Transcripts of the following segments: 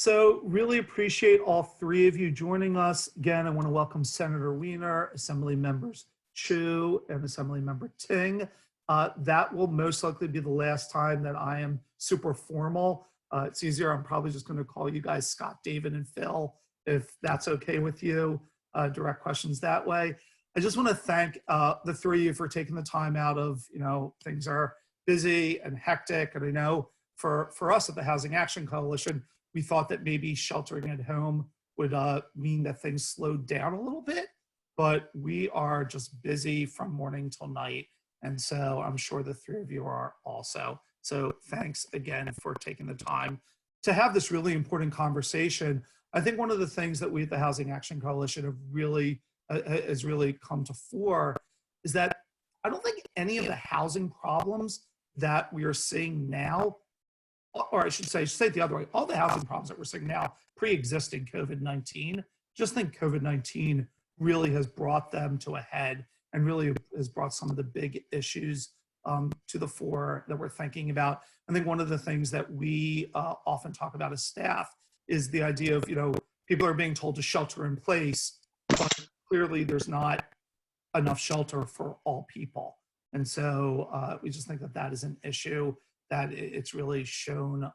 So really appreciate all three of you joining us. Again, I want to welcome Senator Wiener, Assembly Members Chiu, and Assembly Member Ting. That will most likely be the last time that I am super formal. It's easier. I'm probably just going to call you guys Scott, David, and Phil, if that's okay with you. Direct questions that way. I just want to thank the three of you for taking the time out of, things are busy and hectic. And I know for us at the Housing Action Coalition, we thought that maybe sheltering at home would mean that things slowed down a little bit, but we are just busy from morning till night. And so I'm sure the three of you are also. So thanks again for taking the time to have this really important conversation. I think one of the things that we at the Housing Action Coalition have really has really come to fore is that I don't think any of the housing problems that we are seeing now, or I should say it the other way, all the housing problems that we're seeing now pre-existing COVID-19, just think COVID-19 really has brought them to a head and really has brought some of the big issues to the fore that we're thinking about. I think one of the things that we often talk about as staff is the idea of, people are being told to shelter in place, but clearly there's not enough shelter for all people. And so we just think that that is an issue that it's really shown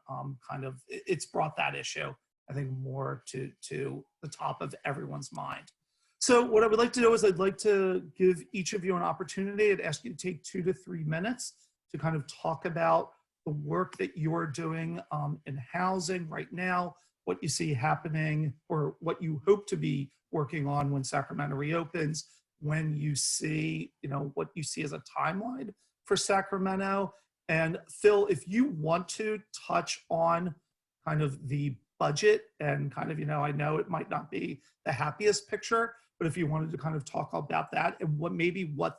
it's brought that issue, I think, more to the top of everyone's mind. So what I would like to do is I'd like to give each of you an opportunity. I'd ask you to take 2 to 3 minutes to kind of talk about the work that you're doing in housing right now, what you see happening or what you hope to be working on when Sacramento reopens, when you see, what you see as a timeline for Sacramento. And Phil, if you want to touch on kind of the budget and kind of, I know it might not be the happiest picture, but if you wanted to kind of talk about that and what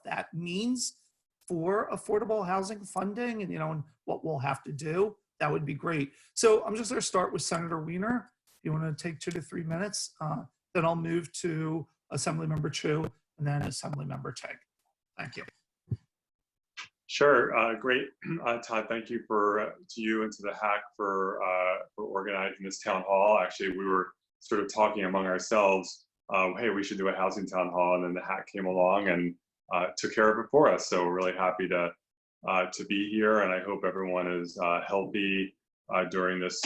that means for affordable housing funding and, and what we'll have to do, that would be great. So I'm just going to start with Senator Wiener. If you want to take 2 to 3 minutes, then I'll move to Assemblymember Chiu and then Assemblymember Ting. Thank you. Sure, great, Todd. Thank you to you and to the HAC for organizing this town hall. Actually, we were sort of talking among ourselves, hey, we should do a housing town hall, and then the HAC came along and took care of it for us. So we're really happy to be here, and I hope everyone is healthy during this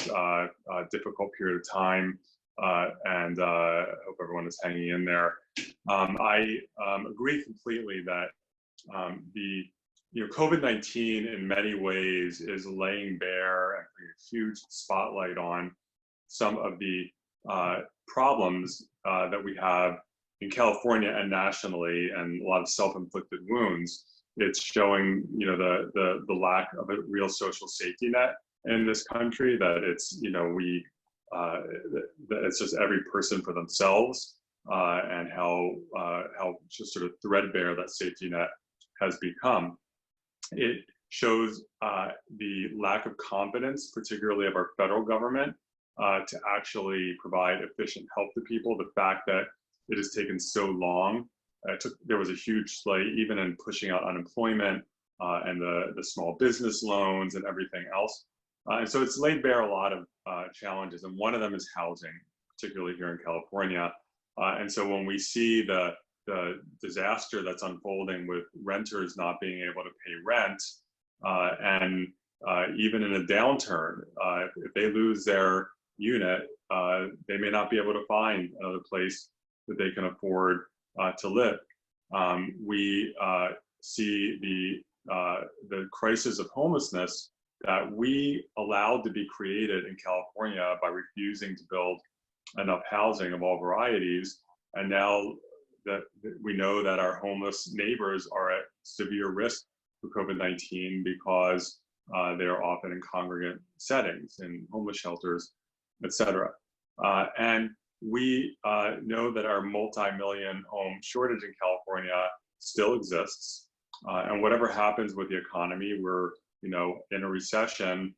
difficult period of time, and hope everyone is hanging in there. I agree completely that COVID-19 in many ways is laying bare and putting a huge spotlight on some of the problems that we have in California and nationally, and a lot of self-inflicted wounds. It's showing, the lack of a real social safety net in this country, that it's, that it's just every person for themselves, and how just sort of threadbare that safety net has become. It shows the lack of confidence, particularly of our federal government, to actually provide efficient help to people. The fact that it has taken so long, there was a huge delay even in pushing out unemployment and the small business loans and everything else. And so it's laid bare a lot of challenges, and one of them is housing, particularly here in California. And so when we see the disaster that's unfolding with renters not being able to pay rent, and even in a downturn, if they lose their unit, they may not be able to find another place that they can afford to live. We see the crisis of homelessness that we allowed to be created in California by refusing to build enough housing of all varieties, and now that we know that our homeless neighbors are at severe risk for COVID-19 because they are often in congregate settings, in homeless shelters, etc. And we know that our multi-million home shortage in California still exists. And whatever happens with the economy, we're in a recession,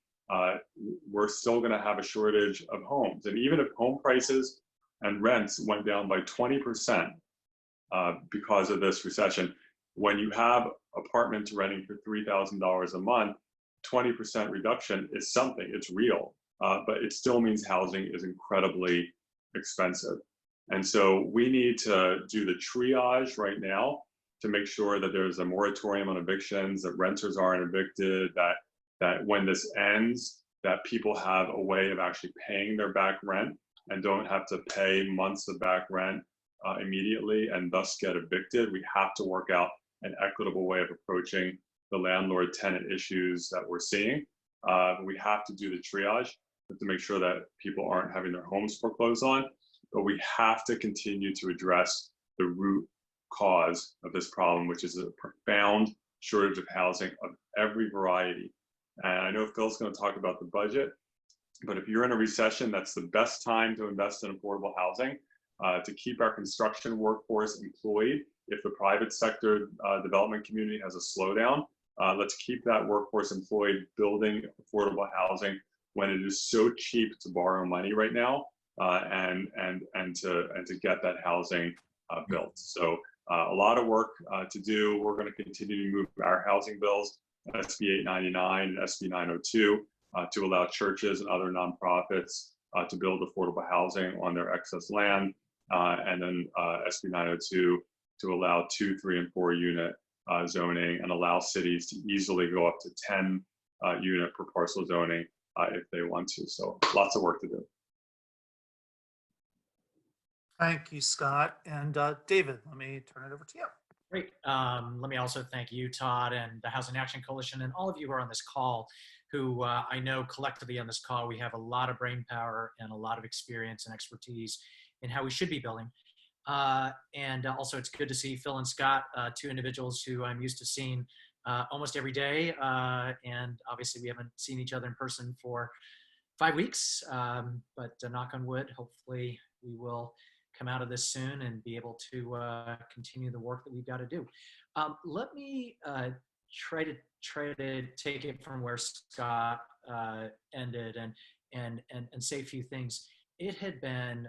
we're still going to have a shortage of homes. And even if home prices and rents went down by 20%, because of this recession, when you have apartments renting for $3,000 a month, 20% reduction is something. It's real. but it still means housing is incredibly expensive. And so we need to do the triage right now to make sure that there's a moratorium on evictions, that renters aren't evicted, that when this ends, that people have a way of actually paying their back rent and don't have to pay months of back rent immediately and thus get evicted. We have to work out an equitable way of approaching the landlord-tenant issues that we're seeing. We have to do the triage to make sure that people aren't having their homes foreclosed on, but we have to continue to address the root cause of this problem, which is a profound shortage of housing of every variety. And I know Phil's going to talk about the budget, but if you're in a recession, that's the best time to invest in affordable housing, to keep our construction workforce employed. If the private sector development community has a slowdown, let's keep that workforce employed building affordable housing when it is so cheap to borrow money right now, and to get that housing built. So a lot of work to do. We're going to continue to move our housing bills, SB 899 and SB 902, to allow churches and other nonprofits to build affordable housing on their excess land, and then SB 902 to allow 2, 3, and 4 unit zoning, and allow cities to easily go up to 10 unit per parcel zoning if they want to. So lots of work to do. Thank you, Scott. And David, let me turn it over to you. Great. Let me also thank you, Todd, and the Housing Action Coalition, and all of you who are on this call, who I know collectively on this call, we have a lot of brain power and a lot of experience and expertise in how we should be building. And also it's good to see Phil and Scott, two individuals who I'm used to seeing almost every day. And obviously we haven't seen each other in person for 5 weeks, but knock on wood, hopefully we will come out of this soon and be able to continue the work that we've got to do. Let me try to take it from where Scott ended and say a few things. It had been,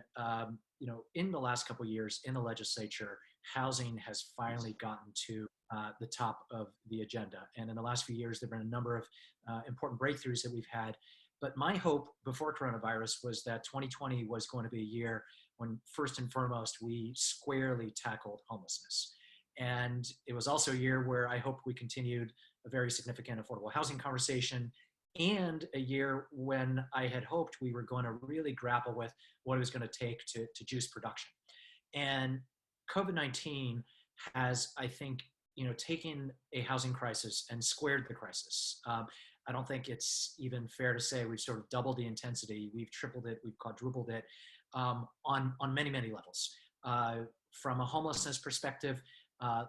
in the last couple of years in the legislature, housing has finally gotten to the top of the agenda. And in the last few years, there have been a number of important breakthroughs that we've had. But my hope before coronavirus was that 2020 was going to be a year when first and foremost, we squarely tackled homelessness. And it was also a year where I hoped we continued a very significant affordable housing conversation, and a year when I had hoped we were going to really grapple with what it was going to take to juice production. And COVID-19 has, I think, taken a housing crisis and squared the crisis. I don't think it's even fair to say we've sort of doubled the intensity. We've tripled it, we've quadrupled it on many, many levels. From a homelessness perspective,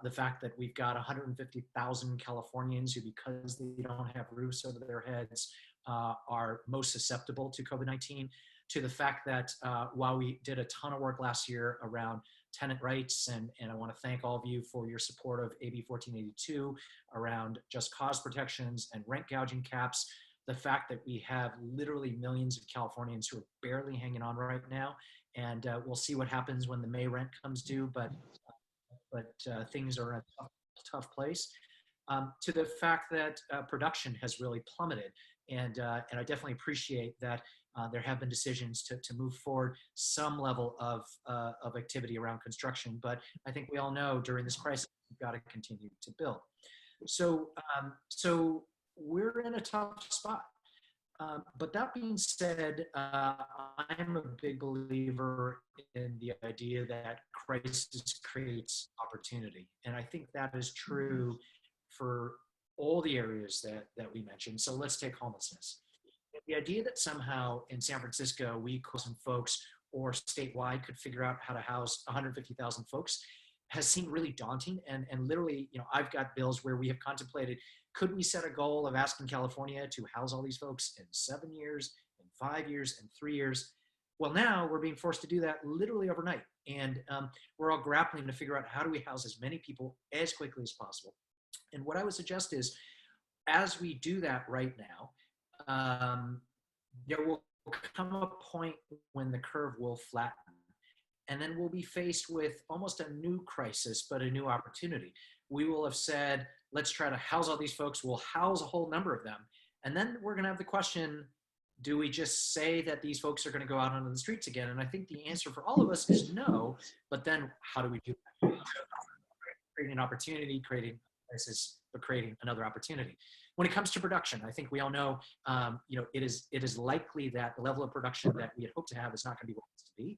the fact that we've got 150,000 Californians who, because they don't have roofs over their heads, are most susceptible to COVID-19, to the fact that while we did a ton of work last year around tenant rights, and I want to thank all of you for your support of AB 1482 around just cause protections and rent gouging caps, the fact that we have literally millions of Californians who are barely hanging on right now, and we'll see what happens when the May rent comes due, but things are in a tough place, to the fact that production has really plummeted. And I definitely appreciate that there have been decisions to move forward some level of activity around construction. But I think we all know during this crisis, we've got to continue to build. So we're in a tough spot. But that being said, I'm a big believer in the idea that crisis creates opportunity. And I think that is true for all the areas that we mentioned. So let's take homelessness. The idea that somehow in San Francisco, we, some folks, or statewide could figure out how to house 150,000 folks has seemed really daunting. And literally, I've got bills where we have contemplated, could we set a goal of asking California to house all these folks in 7 years, in 5 years, in 3 years? Well, now we're being forced to do that literally overnight. And we're all grappling to figure out how do we house as many people as quickly as possible. And what I would suggest is, as we do that right now, there will come a point when the curve will flatten. And then we'll be faced with almost a new crisis, but a new opportunity. We will have said, let's try to house all these folks. We'll house a whole number of them. And then we're going to have the question, Do we just say that these folks are going to go out onto the streets again? And I think the answer for all of us is no. But then how do we do that? Creating an opportunity, creating places, but creating another opportunity. When it comes to production, I think we all know, it is likely that the level of production that we had hoped to have is not going to be what it needs to be.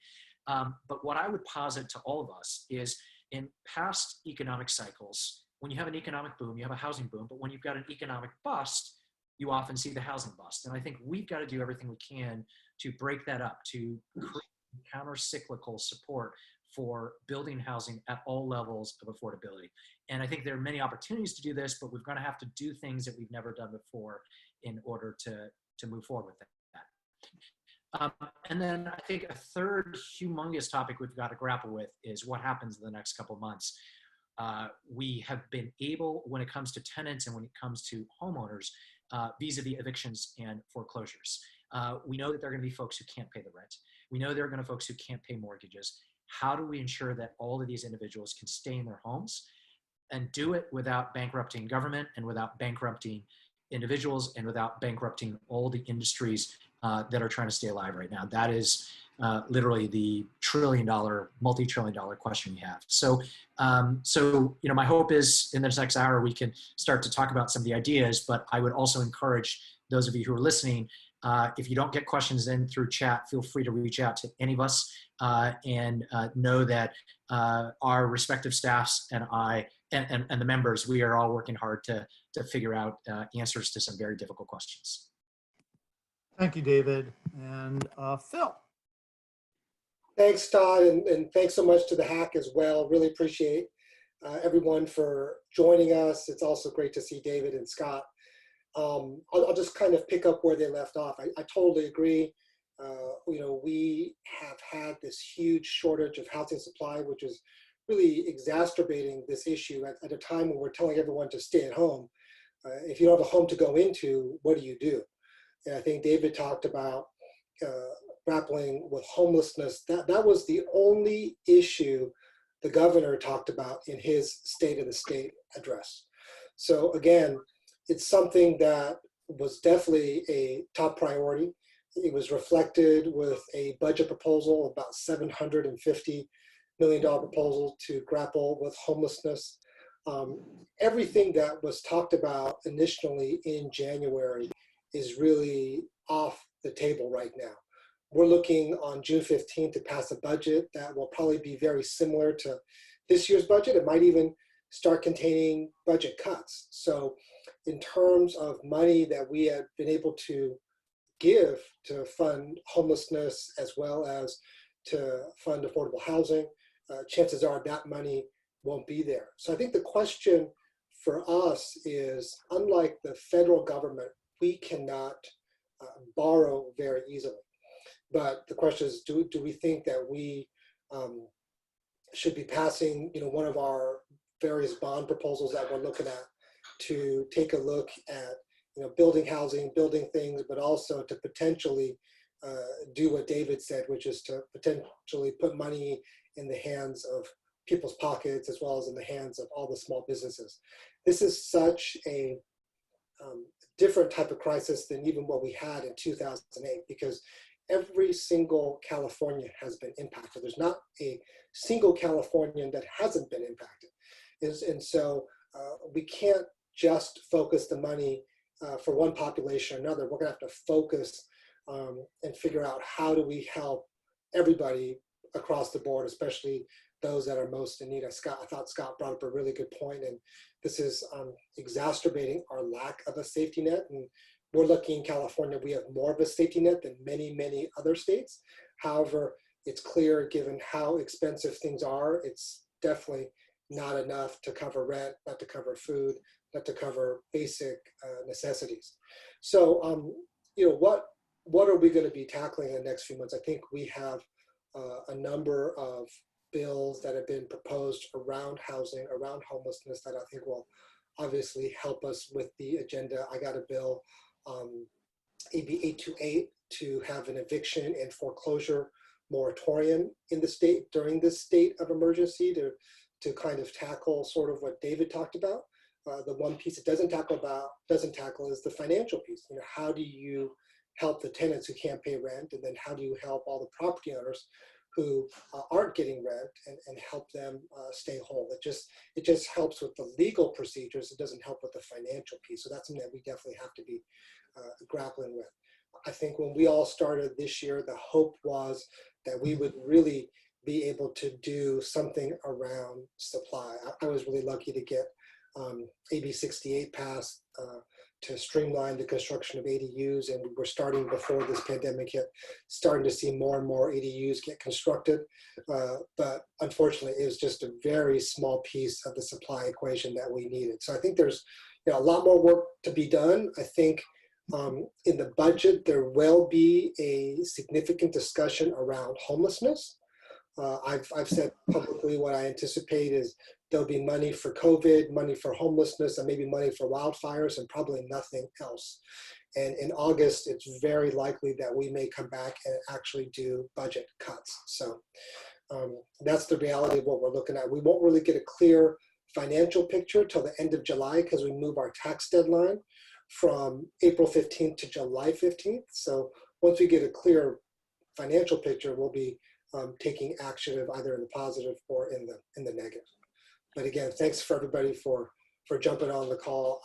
But what I would posit to all of us is in past economic cycles, when you have an economic boom, you have a housing boom, but when you've got an economic bust, you often see the housing bust. And I think we've got to do everything we can to break that up, to create counter-cyclical support for building housing at all levels of affordability. And I think there are many opportunities to do this, but we're going to have to do things that we've never done before in order to move forward with that. And then I think a third humongous topic we've got to grapple with is what happens in the next couple of months. We have been able, when it comes to tenants and when it comes to homeowners, vis-a-vis evictions and foreclosures. We know that there are going to be folks who can't pay the rent. We know there are going to be folks who can't pay mortgages. How do we ensure that all of these individuals can stay in their homes and do it without bankrupting government and without bankrupting individuals and without bankrupting all the industries that are trying to stay alive right now? That is literally the multi-trillion-dollar question we have. So, my hope is in this next hour, we can start to talk about some of the ideas, but I would also encourage those of you who are listening, if you don't get questions in through chat, feel free to reach out to any of us and know that our respective staffs and I and the members, we are all working hard to figure out answers to some very difficult questions. Thank you, David. And Phil. Thanks, Todd, and thanks so much to the HAC as well. Really appreciate everyone for joining us. It's also great to see David and Scott. I'll just kind of pick up where they left off. I totally agree. We have had this huge shortage of housing supply, which is really exacerbating this issue at a time when we're telling everyone to stay at home. If you don't have a home to go into, what do you do? And I think David talked about grappling with homelessness. That was the only issue the governor talked about in his State of the State address. So again, it's something that was definitely a top priority. It was reflected with a budget proposal of about $750 million proposal to grapple with homelessness. Everything that was talked about initially in January is really off the table right now. We're looking on June 15th to pass a budget that will probably be very similar to this year's budget. It might even start containing budget cuts. So in terms of money that we have been able to give to fund homelessness as well as to fund affordable housing, chances are that money won't be there. So I think the question for us is, unlike the federal government, we cannot borrow very easily. But the question is, do we think that we should be passing, one of our various bond proposals that we're looking at to take a look at, building housing, building things, but also to potentially do what David said, which is to potentially put money in the hands of people's pockets as well as in the hands of all the small businesses. This is such a different type of crisis than even what we had in 2008, because every single Californian has been impacted. There's not a single Californian that hasn't been impacted. And so we can't just focus the money for one population or another. We're gonna have to focus and figure out how do we help everybody across the board, especially those that are most in need. I thought Scott brought up a really good point, and this is exacerbating our lack of a safety net. And we're lucky in California, we have more of a safety net than many, many other states. However, it's clear given how expensive things are, it's definitely not enough to cover rent, not to cover food, not to cover basic necessities. So, what are we going to be tackling in the next few months? I think we have a number of bills that have been proposed around housing, around homelessness, that I think will obviously help us with the agenda. I got a bill, AB 828, to have an eviction and foreclosure moratorium in the state during this state of emergency to kind of tackle sort of what David talked about. The one piece it doesn't tackle is the financial piece. How do you help the tenants who can't pay rent, and then how do you help all the property owners who aren't getting rent and help them stay whole. It just helps with the legal procedures. It doesn't help with the financial piece. So that's something that we definitely have to be grappling with. I think when we all started this year, the hope was that we would really be able to do something around supply. I was really lucky to get AB 68 passed to streamline the construction of ADUs, and we were starting before this pandemic hit, starting to see more and more ADUs get constructed. But unfortunately, it was just a very small piece of the supply equation that we needed. So I think there's a lot more work to be done. I think in the budget, there will be a significant discussion around homelessness. I've said publicly what I anticipate is there'll be money for COVID, money for homelessness, and maybe money for wildfires, and probably nothing else. And in August, it's very likely that we may come back and actually do budget cuts. So that's the reality of what we're looking at. We won't really get a clear financial picture till the end of July because we move our tax deadline from April 15th to July 15th. So once we get a clear financial picture, we'll be taking action of either in the positive or in the negative. But again, thanks for everybody for jumping on the call.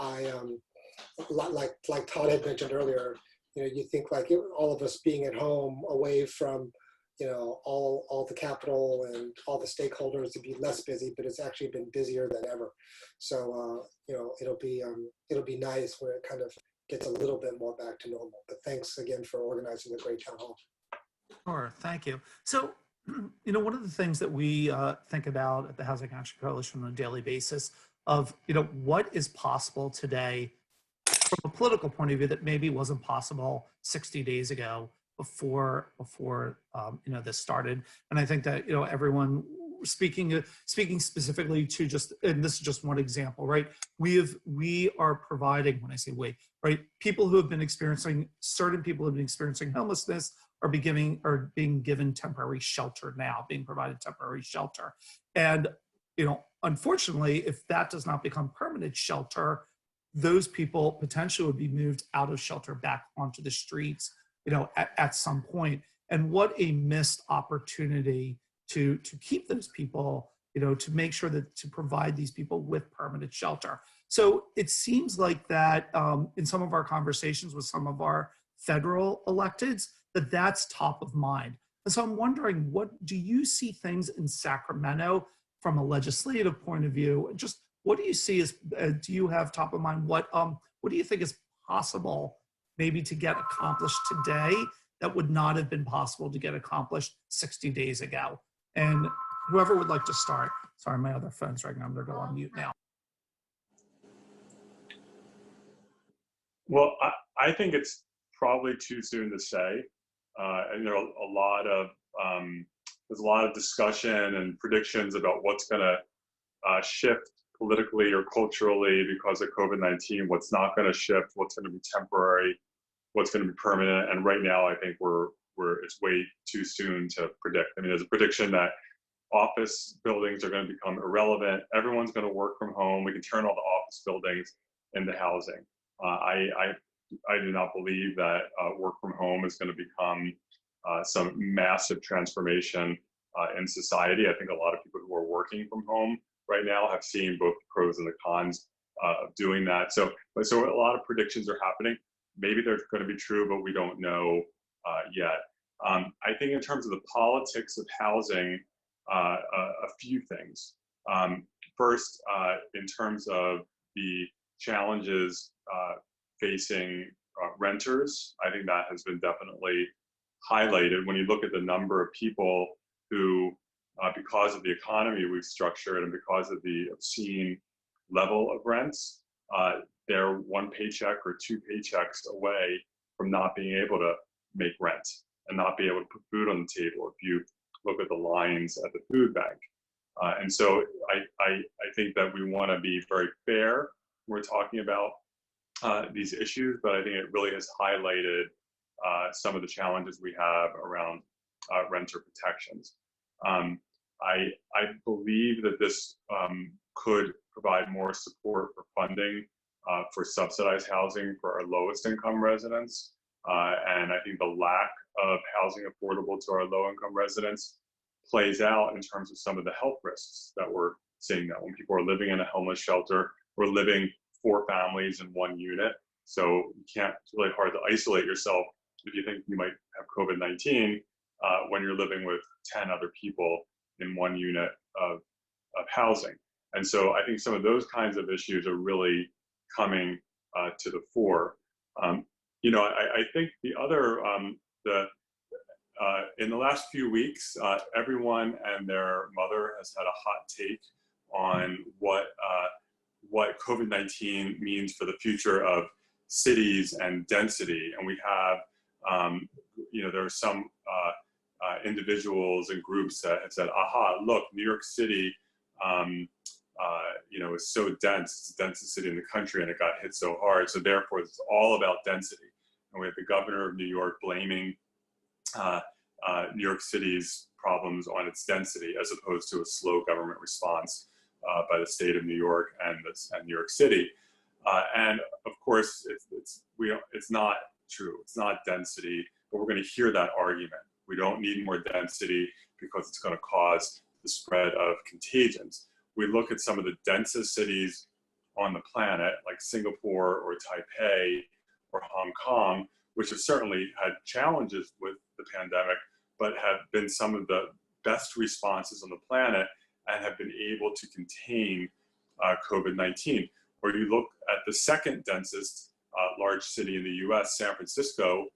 Like Todd had mentioned earlier, you think like all of us being at home away from all the capital and all the stakeholders to be less busy, but it's actually been busier than ever. So it'll be nice when it kind of gets a little bit more back to normal. But thanks again for organizing the great town hall. Sure, thank you. So, one of the things that we think about at the Housing Action Coalition on a daily basis of, what is possible today from a political point of view that maybe wasn't possible 60 days ago before this started. And I think that, everyone speaking specifically to and this is just one example, right? We are providing, when I say we, right, certain people who have been experiencing homelessness are being given temporary shelter now, being provided temporary shelter. And, unfortunately, if that does not become permanent shelter, those people potentially would be moved out of shelter back onto the streets, at some point. And what a missed opportunity to keep those people, to make sure that to provide these people with permanent shelter. So it seems like that in some of our conversations with some of our federal electeds, that's top of mind. And so I'm wondering, what do you see things in Sacramento from a legislative point of view? Just what do you see as, do you have top of mind? What do you think is possible maybe to get accomplished today that would not have been possible to get accomplished 60 days ago? And whoever would like to start. Sorry, my other phone's ringing. I'm going to go on mute now. Well, I think it's probably too soon to say. And there's a lot of discussion and predictions about what's going to shift politically or culturally because of COVID-19, what's not going to shift, what's going to be temporary, what's going to be permanent. And right now, I think it's way too soon to predict. I mean, there's a prediction that office buildings are going to become irrelevant. Everyone's going to work from home. We can turn all the office buildings into housing. I do not believe that work from home is going to become some massive transformation in society. I think a lot of people who are working from home right now have seen both the pros and the cons of doing that. So a lot of predictions are happening. Maybe they're going to be true, but we don't know yet. I think in terms of the politics of housing, a few things. First, in terms of the challenges facing renters, I think that has been definitely highlighted when you look at the number of people who, because of the economy we've structured and because of the obscene level of rents, they're one paycheck or two paychecks away from not being able to make rent and not be able to put food on the table if you look at the lines at the food bank. And so I think that we want to be very fair when we're talking about these issues, but I think it really has highlighted some of the challenges we have around renter protections. I believe that this could provide more support for funding for subsidized housing for our lowest income residents. And I think the lack of housing affordable to our low-income residents plays out in terms of some of the health risks that we're seeing now. When people are living in a homeless shelter, we're living 4 families in 1 unit. So you can't, it's really hard to isolate yourself if you think you might have COVID-19 when you're living with 10 other people in 1 unit of housing. And so I think some of those kinds of issues are really coming to the fore. I think the other, in the last few weeks, everyone and their mother has had a hot take on what COVID-19 means for the future of cities and density. And we have, there are some individuals and groups that have said, aha, look, New York City, is so dense, it's the densest city in the country, and it got hit so hard. So therefore, it's all about density. And we have the governor of New York blaming New York City's problems on its density, as opposed to a slow government response by the state of New York and New York City. And of course, it's not true. It's not density, but we're going to hear that argument. We don't need more density because it's going to cause the spread of contagions. We look at some of the densest cities on the planet, like Singapore or Taipei or Hong Kong, which have certainly had challenges with the pandemic, but have been some of the best responses on the planet and have been able to contain COVID-19. Or you look at the second densest large city in the US, San Francisco,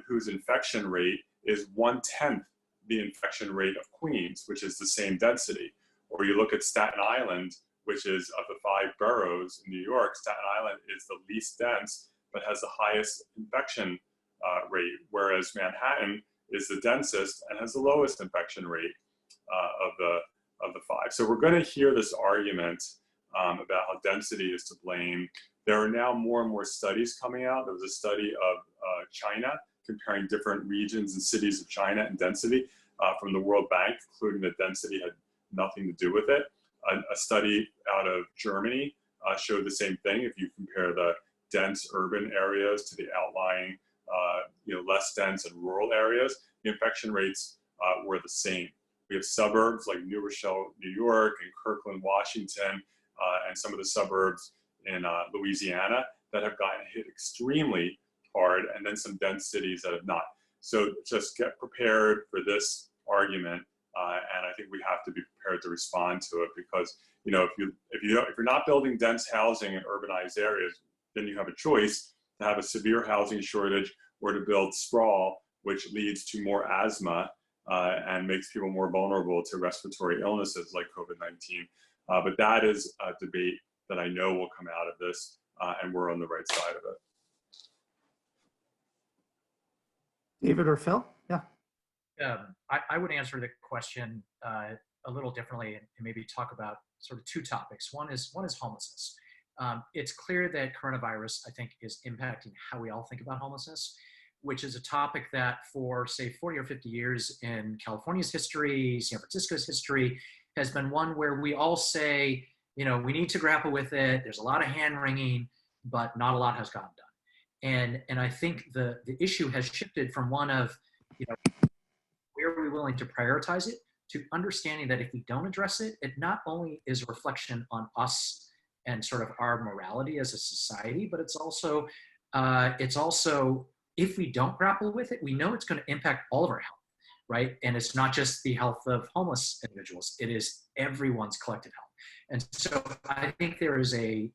whose infection rate is 1/10 the infection rate of Queens, which is the same density. Or you look at Staten Island, which is of the 5 boroughs in New York, Staten Island is the least dense, but has the highest infection rate, whereas Manhattan is the densest and has the lowest infection rate of the 5. So we're going to hear this argument about how density is to blame. There are now more and more studies coming out. There was a study of China comparing different regions and cities of China and density from the World Bank, concluding that density had nothing to do with it. A study out of Germany showed the same thing. If you compare the dense urban areas to the outlying, less dense and rural areas, the infection rates were the same. We have suburbs like New Rochelle, New York, and Kirkland, Washington, and some of the suburbs in Louisiana that have gotten hit extremely hard, and then some dense cities that have not. So just get prepared for this argument, and I think we have to be prepared to respond to it, because if you're not building dense housing in urbanized areas, then you have a choice to have a severe housing shortage or to build sprawl, which leads to more asthma and makes people more vulnerable to respiratory illnesses like COVID-19. But that is a debate that I know will come out of this, and we're on the right side of it. David or Phil? Yeah. I would answer the question a little differently and maybe talk about sort of 2 topics. One is homelessness. It's clear that coronavirus, I think, is impacting how we all think about homelessness, which is a topic that for, say, 40 or 50 years in California's history, San Francisco's history, has been one where we all say, we need to grapple with it. There's a lot of hand-wringing, but not a lot has gotten done. And I think the issue has shifted from one of, where are we willing to prioritize it, to understanding that if we don't address it, it not only is a reflection on us and sort of our morality as a society, but it's also if we don't grapple with it, we know it's going to impact all of our health, right? And it's not just the health of homeless individuals; it is everyone's collective health. And so I think there is a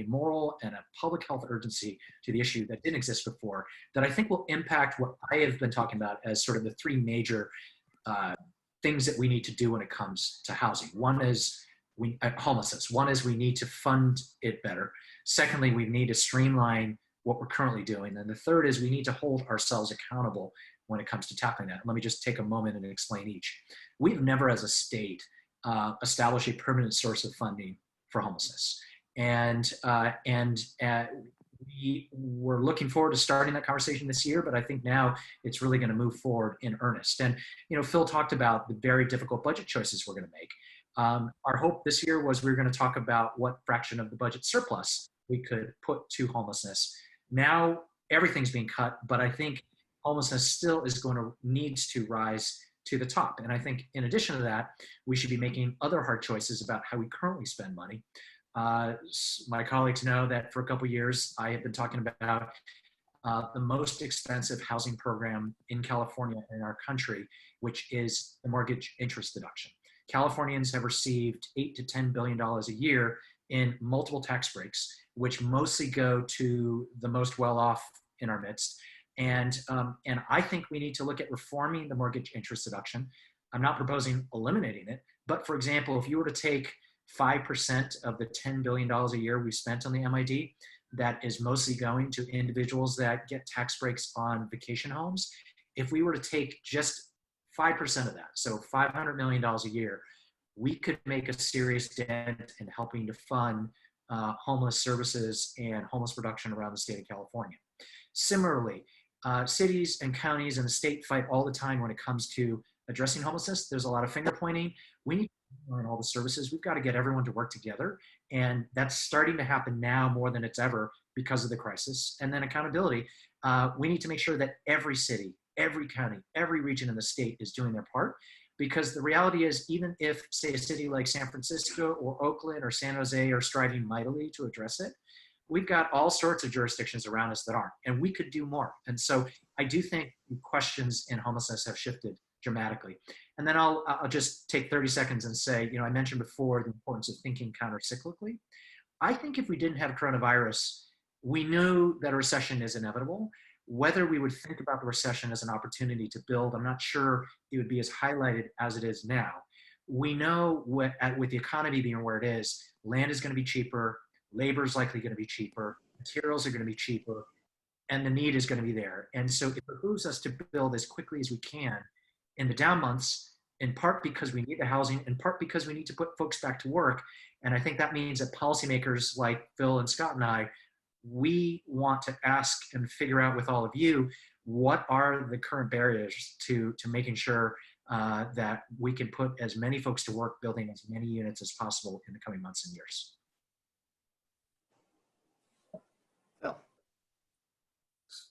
moral and a public health urgency to the issue that didn't exist before, that I think will impact what I have been talking about as sort of the 3 major things that we need to do when it comes to housing. One is homelessness. One is we need to fund it better. Secondly, we need to streamline what we're currently doing. And the third is we need to hold ourselves accountable when it comes to tackling that. Let me just take a moment and explain each. We've never, as a state, established a permanent source of funding for homelessness. And we were looking forward to starting that conversation this year, but I think now it's really going to move forward in earnest. And, Phil talked about the very difficult budget choices we're going to make. Our hope this year was we were going to talk about what fraction of the budget surplus we could put to homelessness. Now, everything's being cut, but I think homelessness still needs to rise to the top. And I think in addition to that, we should be making other hard choices about how we currently spend money. My colleagues know that for a couple of years, I have been talking about the most expensive housing program in California and in our country, which is the mortgage interest deduction. Californians have received $8 to $10 billion a year in multiple tax breaks, which mostly go to the most well-off in our midst. And I think we need to look at reforming the mortgage interest deduction. I'm not proposing eliminating it, but for example, if you were to take 5% of the $10 billion a year we spent on the MID, that is mostly going to individuals that get tax breaks on vacation homes. If we were to take just 5% of that, so $500 million a year, we could make a serious dent in helping to fund homeless services and homeless production around the state of California. Similarly, cities and counties and the state fight all the time when it comes to addressing homelessness. There's a lot of finger pointing. We need to learn all the services. We've got to get everyone to work together. And that's starting to happen now more than it's ever because of the crisis. And then accountability. We need to make sure that every city, every county, every region in the state is doing their part. Because the reality is, even if, say, a city like San Francisco or Oakland or San Jose are striving mightily to address it, we've got all sorts of jurisdictions around us that aren't, and we could do more. And so I do think questions in homelessness have shifted dramatically. And then I'll just take 30 seconds and say, I mentioned before the importance of thinking counter-cyclically. I think if we didn't have coronavirus, we knew that a recession is inevitable. Whether we would think about the recession as an opportunity to build, I'm not sure it would be as highlighted as it is now. We know with the economy being where it is, land is going to be cheaper, labor is likely going to be cheaper, materials are going to be cheaper, and the need is going to be there. And so it behooves us to build as quickly as we can in the down months, in part because we need the housing, in part because we need to put folks back to work. And I think that means that policymakers like Phil and Scott and I, we want to ask and figure out with all of you, what are the current barriers to making sure that we can put as many folks to work building as many units as possible in the coming months and years.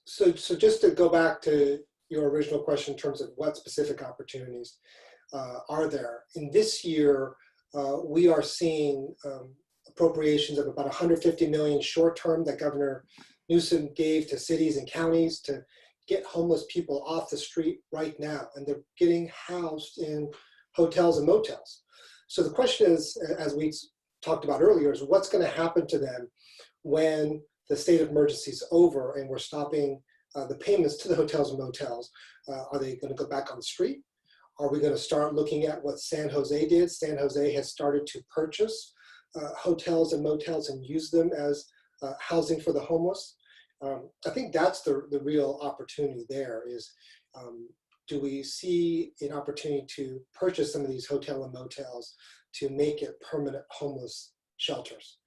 So just to go back to your original question in terms of what specific opportunities are there. In this year, we are seeing appropriations of about $150 million short-term that Governor Newsom gave to cities and counties to get homeless people off the street right now. And they're getting housed in hotels and motels. So the question is, as we talked about earlier, is what's going to happen to them when the state of emergency is over and we're stopping the payments to the hotels and motels? Are they going to go back on the street? Are we going to start looking at what San Jose did? San Jose has started to purchase hotels and motels and use them as housing for the homeless. I think that's the real opportunity there is, do we see an opportunity to purchase some of these hotel and motels to make it permanent homeless shelters?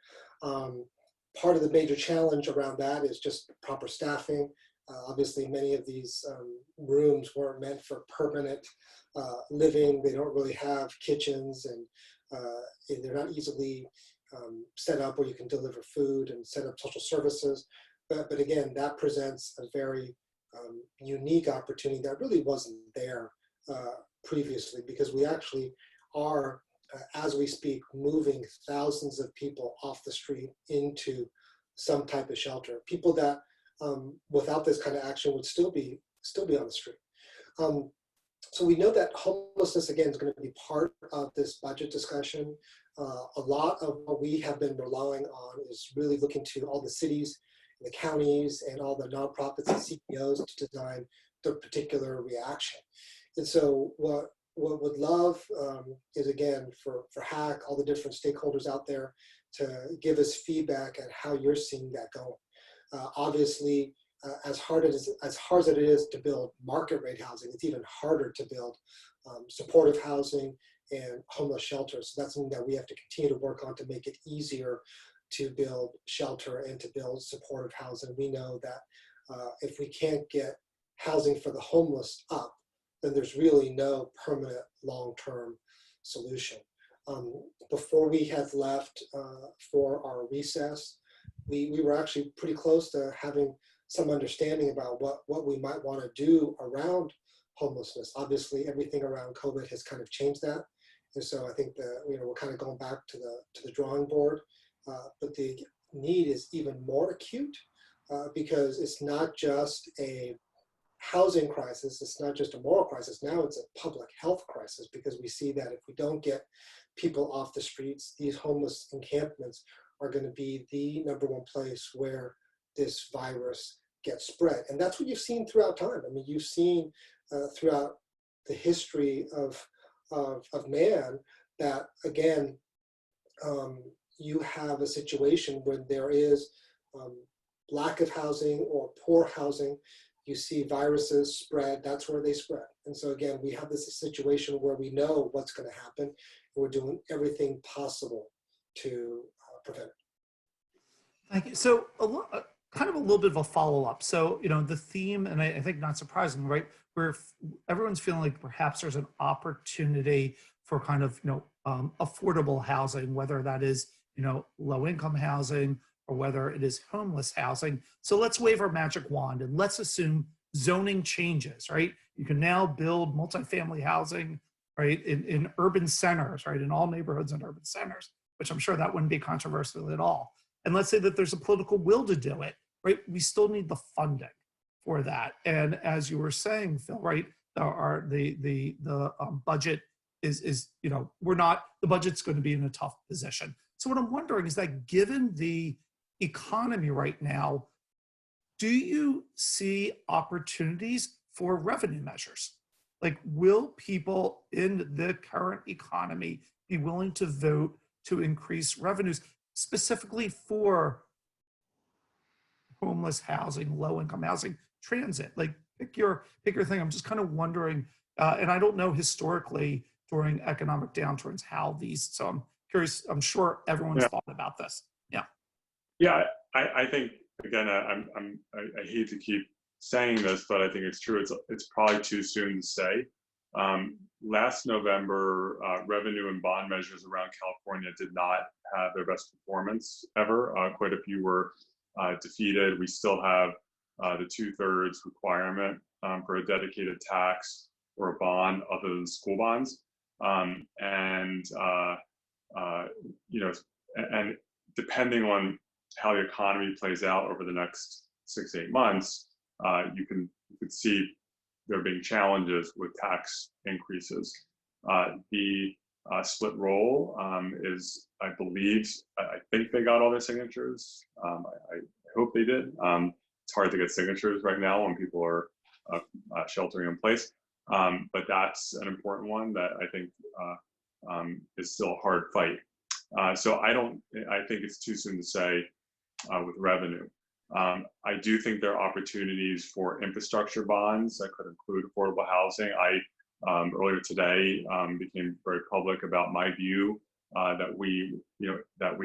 Part of the major challenge around that is just proper staffing. Obviously, many of these rooms weren't meant for permanent living. They don't really have kitchens, and they're not easily set up where you can deliver food and set up social services. But again, that presents a very unique opportunity that really wasn't there previously, because we actually are, as we speak, moving thousands of people off the street into some type of shelter. People that without this kind of action would still be on the street. So we know that homelessness, again, is going to be part of this budget discussion. A lot of what we have been relying on is really looking to all the cities, the counties, and all the nonprofits and CEOs to design their particular reaction. And so what would love is, again, for HAC, all the different stakeholders out there to give us feedback at how you're seeing that going. Obviously, as hard as it is to build market rate housing, it's even harder to build supportive housing and homeless shelters. So that's something that we have to continue to work on to make it easier to build shelter and to build supportive housing. We know that if we can't get housing for the homeless up, then there's really no permanent long-term solution. Before we had left for our recess, we were actually pretty close to having some understanding about what we might want to do around homelessness. Obviously, everything around COVID has kind of changed that. And so I think that, we're kind of going back to the drawing board, but the need is even more acute because it's not just a housing crisis, it's not just a moral crisis, now it's a public health crisis, because we see that if we don't get people off the streets, these homeless encampments are going to be the #1 place where this virus gets spread. And that's what you've seen throughout time. I mean, you've seen throughout the history of man that, again, you have a situation when there is lack of housing or poor housing, you see viruses spread, that's where they spread. And so again, we have this situation where we know what's going to happen, and we're doing everything possible to prevent it. Thank you. So kind of a little bit of a follow-up. So, the theme, and I think not surprising, right, where everyone's feeling like perhaps there's an opportunity for kind of, affordable housing, whether that is, low-income housing or whether it is homeless housing. So let's wave our magic wand and let's assume zoning changes, right? You can now build multifamily housing, right, in urban centers, right, in all neighborhoods and urban centers, which I'm sure that wouldn't be controversial at all. And let's say that there's a political will to do it, right? We still need the funding for that. And as you were saying, Phil, right, the budget is the budget's going to be in a tough position. So what I'm wondering is that, given the economy right now, do you see opportunities for revenue measures? Like, will people in the current economy be willing to vote to increase revenues, specifically for homeless housing, low-income housing, transit? Like, pick your thing. I'm just kind of wondering, and I don't know historically during economic downturns how these. So I'm curious. I'm sure everyone's thought about this. Yeah. Yeah, I think, again, I hate to keep saying this, but I think it's true. It's probably too soon to say. Last November, revenue and bond measures around California did not have their best performance ever. Quite a few were defeated. We still have the 2/3 requirement for a dedicated tax or a bond other than school bonds. And depending on how the economy plays out over the next 6 to 8 months, you could see there being challenges with tax increases. The split roll is, I think they got all their signatures. I hope they did. It's hard to get signatures right now when people are sheltering in place. But that's an important one that I think is still a hard fight. So I think it's too soon to say with revenue. I do think there are opportunities for infrastructure bonds that could include affordable housing. I earlier today became very public about my view that we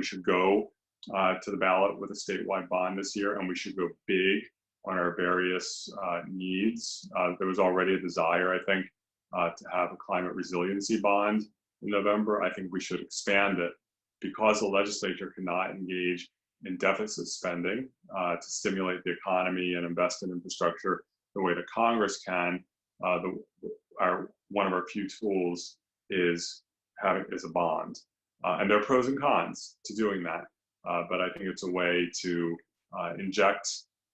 should go to the ballot with a statewide bond this year, and we should go big on our various needs. There was already a desire, I think, to have a climate resiliency bond in November. I think we should expand it, because the legislature cannot engage in deficit spending to stimulate the economy and invest in infrastructure the way that Congress can. One of our few tools is a bond, and there are pros and cons to doing that. But I think it's a way to inject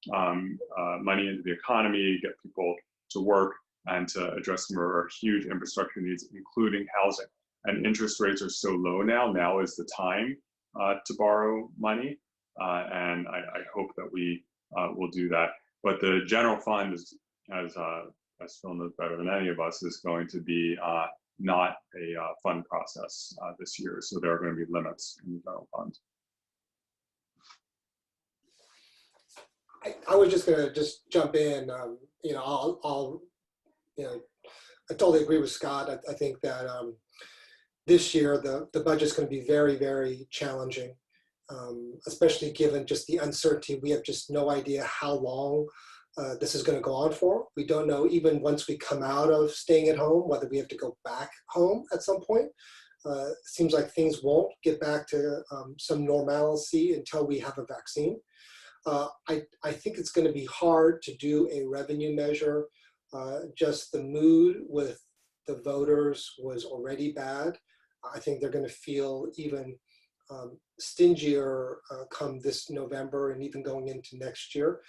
money into the economy, get people to work, and to address some of our huge infrastructure needs, including housing. And interest rates are so low now. Now is the time to borrow money, and I hope that we will do that. But the general fund is, as Phil knows better than any of us, is going to be not a fund process this year. So there are going to be limits in the general fund. I was just going to jump in. I totally agree with Scott. I think that this year the budget's going to be very, very challenging, especially given just the uncertainty. We have just no idea how long this is going to go on for. We don't know, even once we come out of staying at home, whether we have to go back home at some point. It seems like things won't get back to some normalcy until we have a vaccine. I think it's going to be hard to do a revenue measure. Just the mood with the voters was already bad. I think they're going to feel even stingier come this November and even going into next year.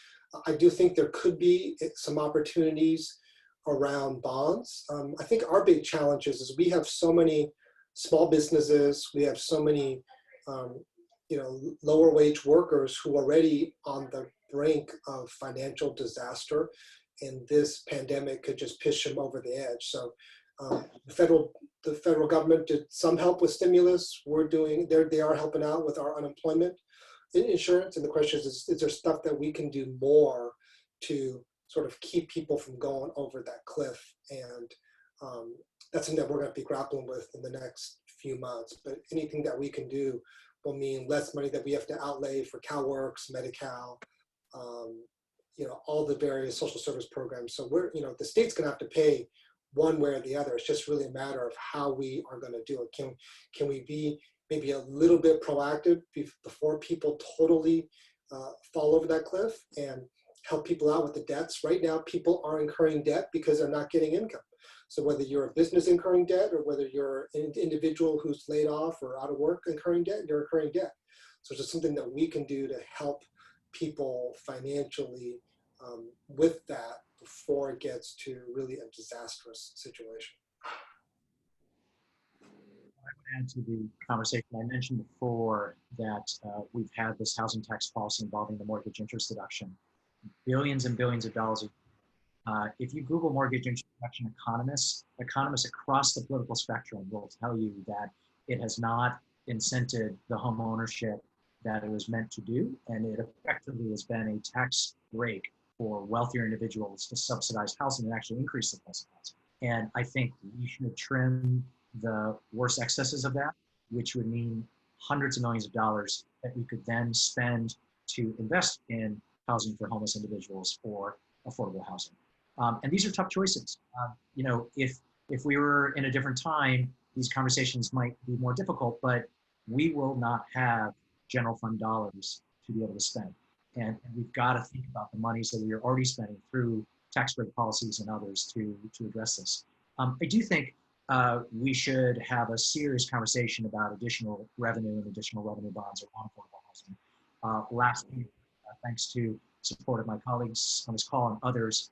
I do think there could be some opportunities around bonds. I think our big challenge is we have so many small businesses, we have so many lower wage workers who are already on the brink of financial disaster, and this pandemic could just push them over the edge. So the federal government did some help with stimulus. They are helping out with our unemployment insurance. And the question is there stuff that we can do more to sort of keep people from going over that cliff? And that's something that we're going to be grappling with in the next few months. But anything that we can do will mean less money that we have to outlay for CalWORKs, Medi-Cal, all the various social service programs. So the state's going to have to pay one way or the other. It's just really a matter of how we are going to do it. Can we be maybe a little bit proactive before people totally fall over that cliff and help people out with the debts? Right now, people are incurring debt because they're not getting income. So whether you're a business incurring debt or whether you're an individual who's laid off or out of work incurring debt, you're incurring debt. So it's just something that we can do to help people financially with that before it gets to really a disastrous situation. I would add to the conversation I mentioned before that we've had this housing tax policy involving the mortgage interest deduction, billions and billions of dollars. If you Google mortgage interest deduction economists across the political spectrum will tell you that it has not incented the home ownership that it was meant to do, and it effectively has been a tax break for wealthier individuals to subsidize housing and actually increase the price of housing. And I think we should trim the worst excesses of that, which would mean hundreds of millions of dollars that we could then spend to invest in housing for homeless individuals or affordable housing. And these are tough choices. If we were in a different time, these conversations might be more difficult, but we will not have general fund dollars to be able to spend. And we've got to think about the monies that we are already spending through tax break policies and others to address this. I do think we should have a serious conversation about additional revenue and additional revenue bonds around affordable housing. Last week, thanks to support of my colleagues on this call and others,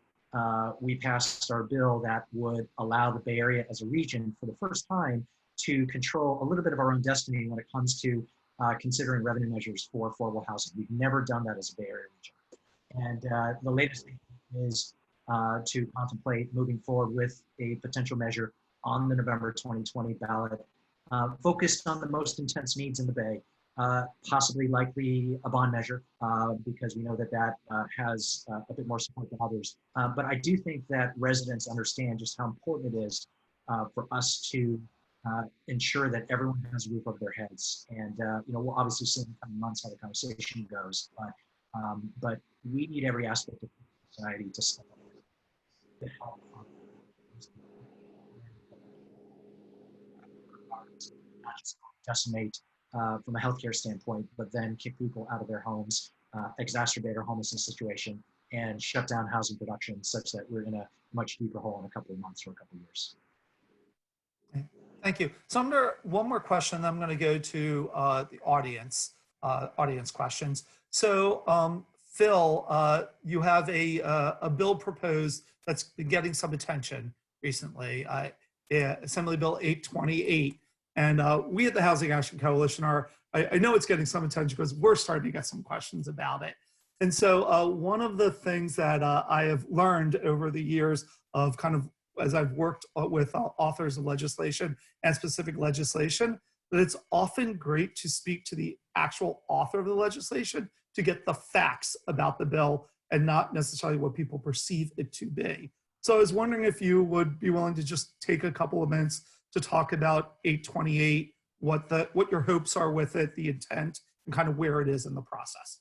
we passed our bill that would allow the Bay Area as a region for the first time to control a little bit of our own destiny when it comes to considering revenue measures for affordable housing. We've never done that as a Bay Area region. And the latest thing is to contemplate moving forward with a potential measure on the November 2020 ballot focused on the most intense needs in the Bay, possibly likely a bond measure because we know that has a bit more support than others. But I do think that residents understand just how important it is for us to ensure that everyone has a roof over their heads. And we'll obviously see in the coming months how the conversation goes. But we need every aspect of society to step up to help. Not just decimate from a healthcare standpoint, but then kick people out of their homes, exacerbate our homelessness situation, and shut down housing production such that we're in a much deeper hole in a couple of months or a couple of years. Thank you. So one more question, then I'm going to go to the audience questions. So Phil, you have a bill proposed that's been getting some attention recently, Assembly Bill 828. And we at the Housing Action Coalition I know it's getting some attention because we're starting to get some questions about it. And so one of the things that I have learned over the years of kind of as I've worked with authors of legislation and specific legislation, that it's often great to speak to the actual author of the legislation to get the facts about the bill and not necessarily what people perceive it to be. So I was wondering if you would be willing to just take a couple of minutes to talk about 828, what your hopes are with it, the intent, and kind of where it is in the process.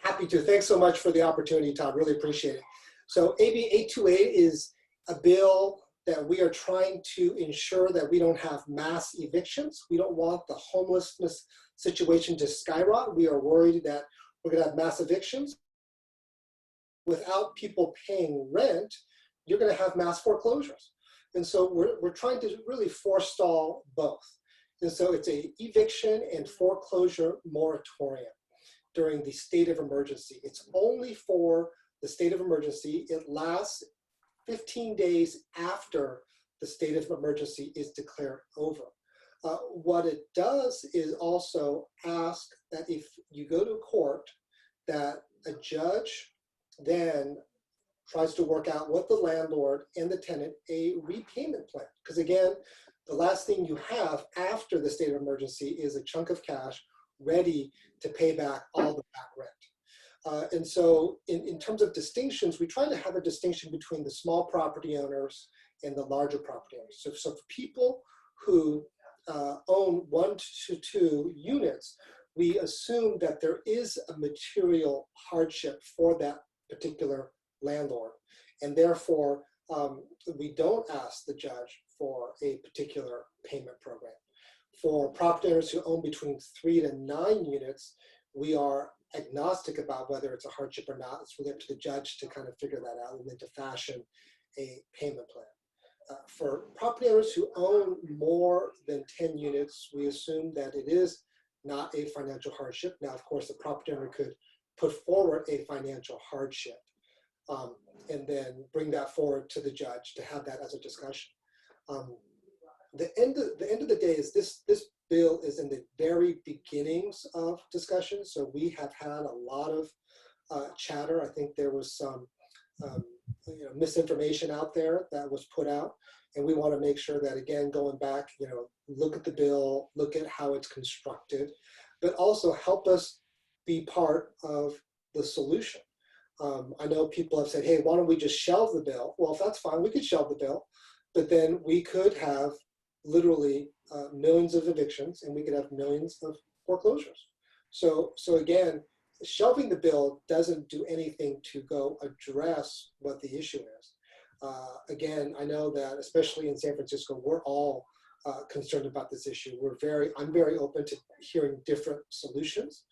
Happy to. Thanks so much for the opportunity, Todd. Really appreciate it. So AB 828 is a bill that we are trying to ensure that we don't have mass evictions. We don't want the homelessness situation to skyrocket. We are worried that we're going to have mass evictions. Without people paying rent, you're going to have mass foreclosures. And so we're trying to really forestall both. And so it's a eviction and foreclosure moratorium during the state of emergency. It's only for the state of emergency. It lasts 15 days after the state of emergency is declared over. What it does is also ask that if you go to court, that a judge then tries to work out with the landlord and the tenant a repayment plan. Because again, the last thing you have after the state of emergency is a chunk of cash ready to pay back all the back rent. And so in terms of distinctions, we try to have a distinction between the small property owners and the larger property owners. So for people who own 1 to 2 units, we assume that there is a material hardship for that particular landlord. And therefore, we don't ask the judge for a particular payment program. For property owners who own between 3 to 9 units, we are agnostic about whether it's a hardship or not. It's really up to the judge to kind of figure that out and then to fashion a payment plan. For property owners who own more than 10 units, we assume that it is not a financial hardship. Now, of course, the property owner could put forward a financial hardship and then bring that forward to the judge to have that as a discussion. The end of the day is this bill is in the very beginnings of discussion. So we have had a lot of chatter. I think there was some misinformation out there that was put out. And we want to make sure that, again, going back, look at the bill, look at how it's constructed, but also help us be part of the solution. I know people have said, hey, why don't we just shelve the bill? Well, if that's fine, we could shelve the bill, but then we could have literally millions of evictions and we could have millions of foreclosures. So again, shelving the bill doesn't do anything to go address what the issue is. Again, I know that especially in San Francisco, we're all concerned about this issue. I'm very open to hearing different solutions.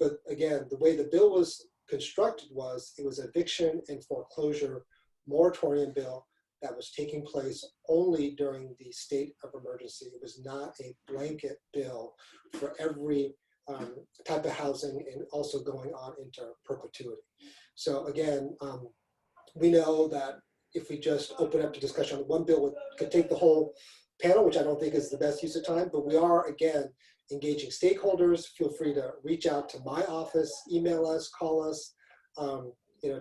But again, the way the bill was constructed was it was eviction and foreclosure moratorium bill that was taking place only during the state of emergency. It was not a blanket bill for every type of housing and also going on into perpetuity. So again, we know that if we just open up to discussion on one bill, could take the whole panel, which I don't think is the best use of time, but we are, again, engaging stakeholders. Feel free to reach out to my office, email us, call us.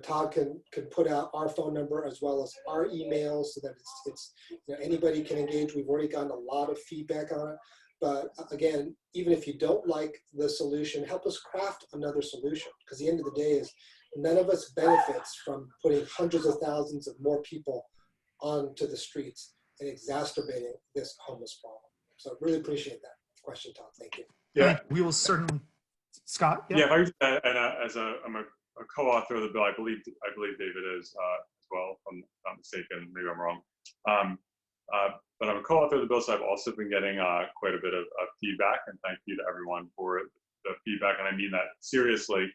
Todd can put out our phone number as well as our emails so that it's anybody can engage. We've already gotten a lot of feedback on it. But again, even if you don't like the solution, help us craft another solution. Because the end of the day is none of us benefits from putting hundreds of thousands of more people onto the streets and exacerbating this homeless problem. So really appreciate that question, Todd. Thank you. Yeah, We will certainly, Scott. yeah. If I and I'm a co-author of the bill. I believe David is as well. If I'm not mistaken, maybe I'm wrong. But I'm a co-author of the bill, so I've also been getting quite a bit of feedback, and thank you to everyone for the feedback, and I mean that seriously.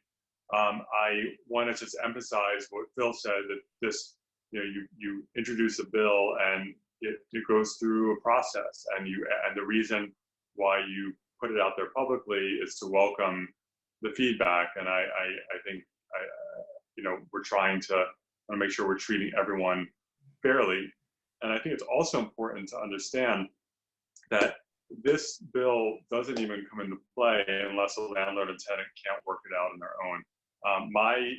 I want to just emphasize what Phil said, that this, you introduce a bill and it goes through a process, and the reason why you put it out there publicly is to welcome the feedback, and I think we're trying to make sure we're treating everyone fairly. And I think it's also important to understand that this bill doesn't even come into play unless a landlord and tenant can't work it out on their own. My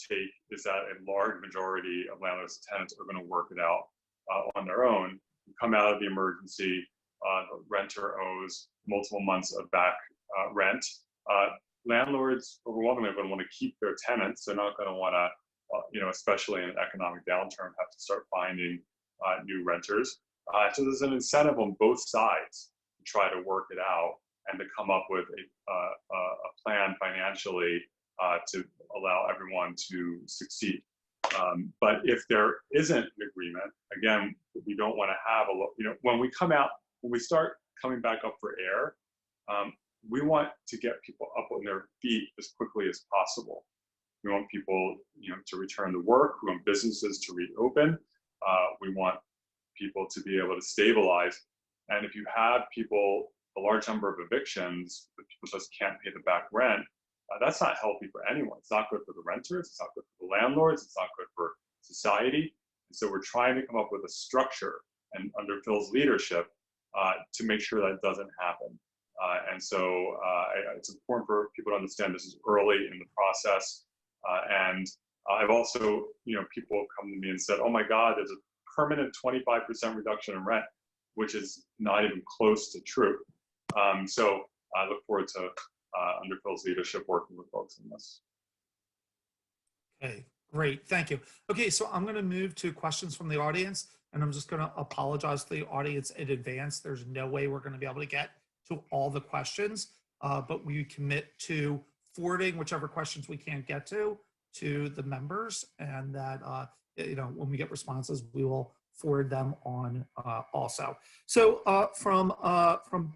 take is that a large majority of landlords and tenants are going to work it out on their own. Come out of the emergency, the renter owes multiple months of back rent. Landlords overwhelmingly are going to want to keep their tenants. They're not going to want to, especially in an economic downturn, have to start finding new renters. So there's an incentive on both sides to try to work it out and to come up with a plan financially to allow everyone to succeed. But if there isn't an agreement, again, we don't want to have when we start coming back up for air, we want to get people up on their feet as quickly as possible. We want people, to return to work. We want businesses to reopen. We want people to be able to stabilize. And if you have people, a large number of evictions, but people just can't pay the back rent, that's not healthy for anyone. It's not good for the renters. It's not good for the landlords. It's not good for society. And so we're trying to come up with a structure, and under Phil's leadership, to make sure that doesn't happen. And so it's important for people to understand this is early in the process. And I've also, people have come to me and said, oh my God, there's a permanent 25% reduction in rent, which is not even close to true. So I look forward to, under Phil's leadership, working with folks in this. Okay, great, thank you. Okay, so I'm going to move to questions from the audience, and I'm just going to apologize to the audience in advance. There's no way we're going to be able to get to all the questions, but we commit to forwarding whichever questions we can't get to the members, and that when we get responses, we will forward them on also. So from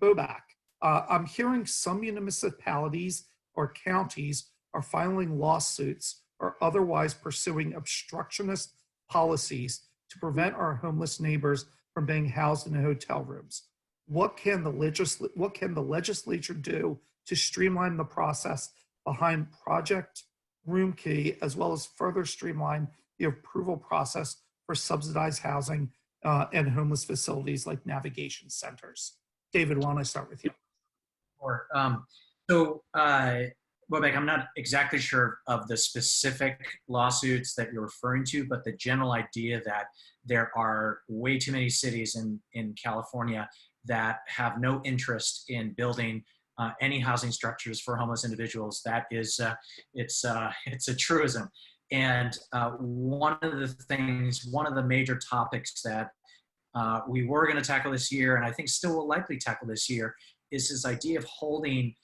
Bobak, I'm hearing some municipalities or counties are filing lawsuits or otherwise pursuing obstructionist policies to prevent our homeless neighbors from being housed in hotel rooms. What can the legislature do to streamline the process behind Project Room Key, as well as further streamline the approval process for subsidized housing and homeless facilities like navigation centers? David, why don't I start with you? Sure. Bobek, I'm not exactly sure of the specific lawsuits that you're referring to, but the general idea that there are way too many cities in California that have no interest in building any housing structures for homeless individuals, that is, it's a truism. And one of the major topics that we were going to tackle this year, and I think still will likely tackle this year, is this idea of holding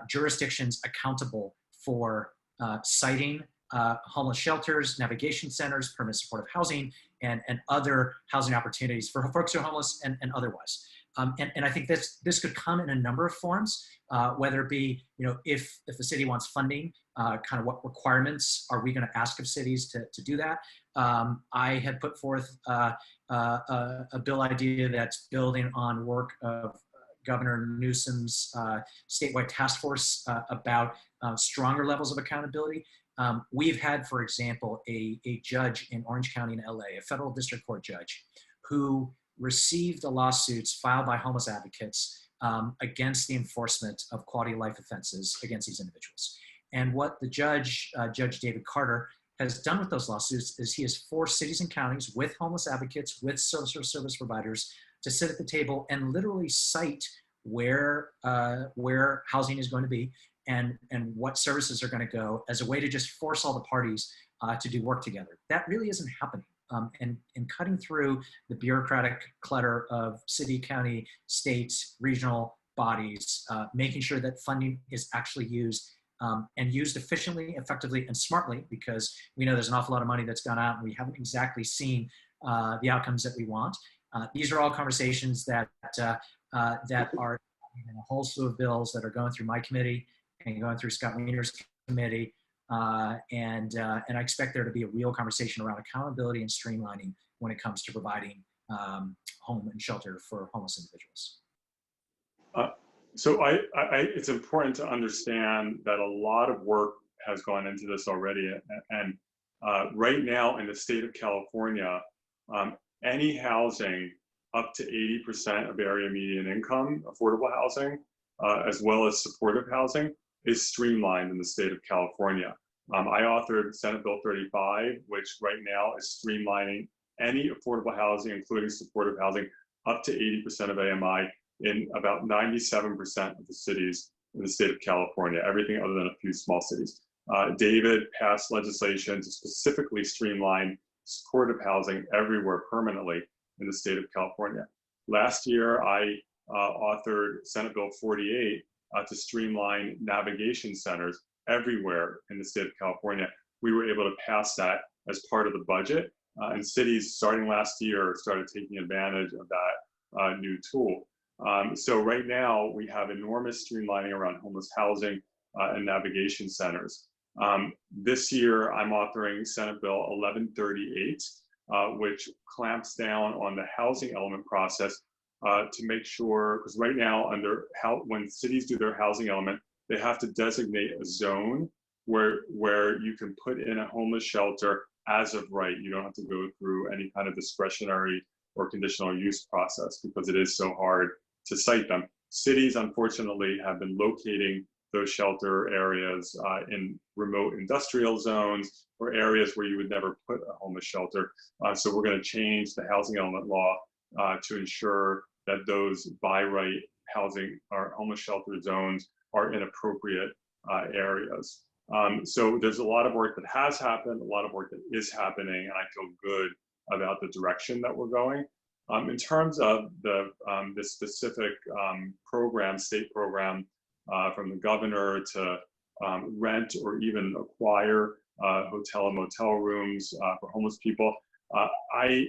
jurisdictions accountable for citing homeless shelters, navigation centers, permanent supportive housing, and other housing opportunities for folks who are homeless and otherwise. And I think this could come in a number of forms, whether it be, if the city wants funding, kind of what requirements are we going to ask of cities to do that? I had put forth a bill idea that's building on work of Governor Newsom's statewide task force about stronger levels of accountability. We've had, for example, a judge in Orange County in LA, a federal district court judge, who received the lawsuits filed by homeless advocates against the enforcement of quality of life offenses against these individuals. And what the judge, Judge David Carter, has done with those lawsuits is he has forced cities and counties with homeless advocates, with social service providers, to sit at the table and literally cite where housing is going to be and what services are going to go, as a way to just force all the parties to do work together. That really isn't happening. And cutting through the bureaucratic clutter of city, county, states, regional bodies, making sure that funding is actually used and used efficiently, effectively, and smartly, because we know there's an awful lot of money that's gone out and we haven't exactly seen the outcomes that we want. These are all conversations that are in a whole slew of bills that are going through my committee and going through Scott Wiener's committee. And I expect there to be a real conversation around accountability and streamlining when it comes to providing home and shelter for homeless individuals. So it's important to understand that a lot of work has gone into this already. And right now in the state of California, any housing up to 80% of area median income, affordable housing, as well as supportive housing, is streamlined in the state of California. I authored Senate Bill 35, which right now is streamlining any affordable housing, including supportive housing, up to 80% of AMI in about 97% of the cities in the state of California, everything other than a few small cities. David passed legislation to specifically streamline supportive housing everywhere permanently in the state of California. Last year, I authored Senate Bill 48 to streamline navigation centers everywhere in the state of California. We were able to pass that as part of the budget, and cities starting last year started taking advantage of that new tool. So right now we have enormous streamlining around homeless housing and navigation centers. This year I'm authoring Senate Bill 1138, which clamps down on the housing element process to make sure, because right now when cities do their housing element, they have to designate a zone where you can put in a homeless shelter as of right. You don't have to go through any kind of discretionary or conditional use process because it is so hard to site them. Cities, unfortunately, have been locating those shelter areas in remote industrial zones or areas where you would never put a homeless shelter. So we're going to change the housing element law to ensure that those by right housing or homeless shelter zones are in appropriate areas. So there's a lot of work that has happened, a lot of work that is happening, and I feel good about the direction that we're going. In terms of the specific program, state program, from the governor to rent or even acquire hotel and motel rooms for homeless people, I